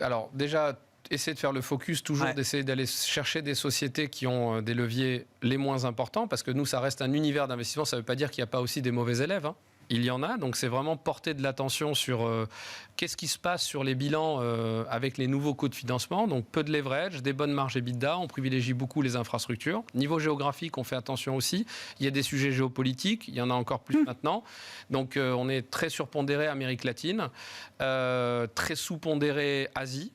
Alors déjà, essayer de faire le focus, toujours d'essayer d'aller chercher des sociétés qui ont des leviers les moins importants, parce que nous, ça reste un univers d'investissement, ça ne veut pas dire qu'il n'y a pas aussi des mauvais élèves. Il y en a, donc c'est vraiment porter de l'attention sur qu'est-ce qui se passe sur les bilans avec les nouveaux coûts de financement. Donc peu de leverage, des bonnes marges EBITDA, on privilégie beaucoup les infrastructures. Niveau géographique, on fait attention aussi. Il y a des sujets géopolitiques, il y en a encore plus maintenant. Donc on est très surpondéré Amérique latine, très sous-pondéré Asie.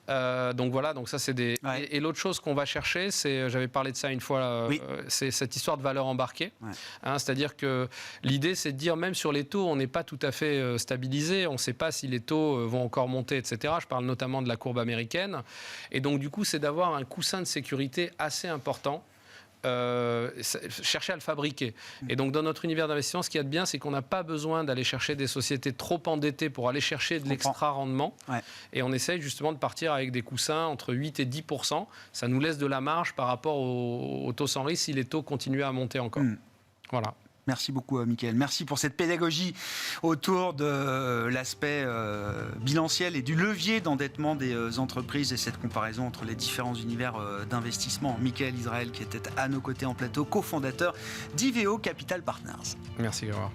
Donc voilà, donc ça c'est des.
Ouais.
Et l'autre chose qu'on va chercher, c'est, j'avais parlé de ça une fois,
Oui.
c'est cette histoire de valeur embarquée.
Ouais.
C'est-à-dire que l'idée, c'est de dire même sur les taux, on n'est pas tout à fait stabilisé, on ne sait pas si les taux vont encore monter, etc. Je parle notamment de la courbe américaine. Et donc du coup, c'est d'avoir un coussin de sécurité assez important. Chercher à le fabriquer. Et donc dans notre univers d'investissement, ce qu'il y a de bien, c'est qu'on n'a pas besoin d'aller chercher des sociétés trop endettées pour aller chercher de l'extra-rendement.
Ouais.
Et on essaye justement de partir avec des coussins entre 8 et 10%. Ça nous laisse de la marge par rapport au taux sans risque si les taux continuent à monter encore. Voilà.
Merci beaucoup, Mickaël. Merci pour cette pédagogie autour de l'aspect bilanciel et du levier d'endettement des entreprises et cette comparaison entre les différents univers d'investissement. Mickaël Israël, qui était à nos côtés en plateau, cofondateur d'Iveo Capital Partners.
Merci, Grégoire.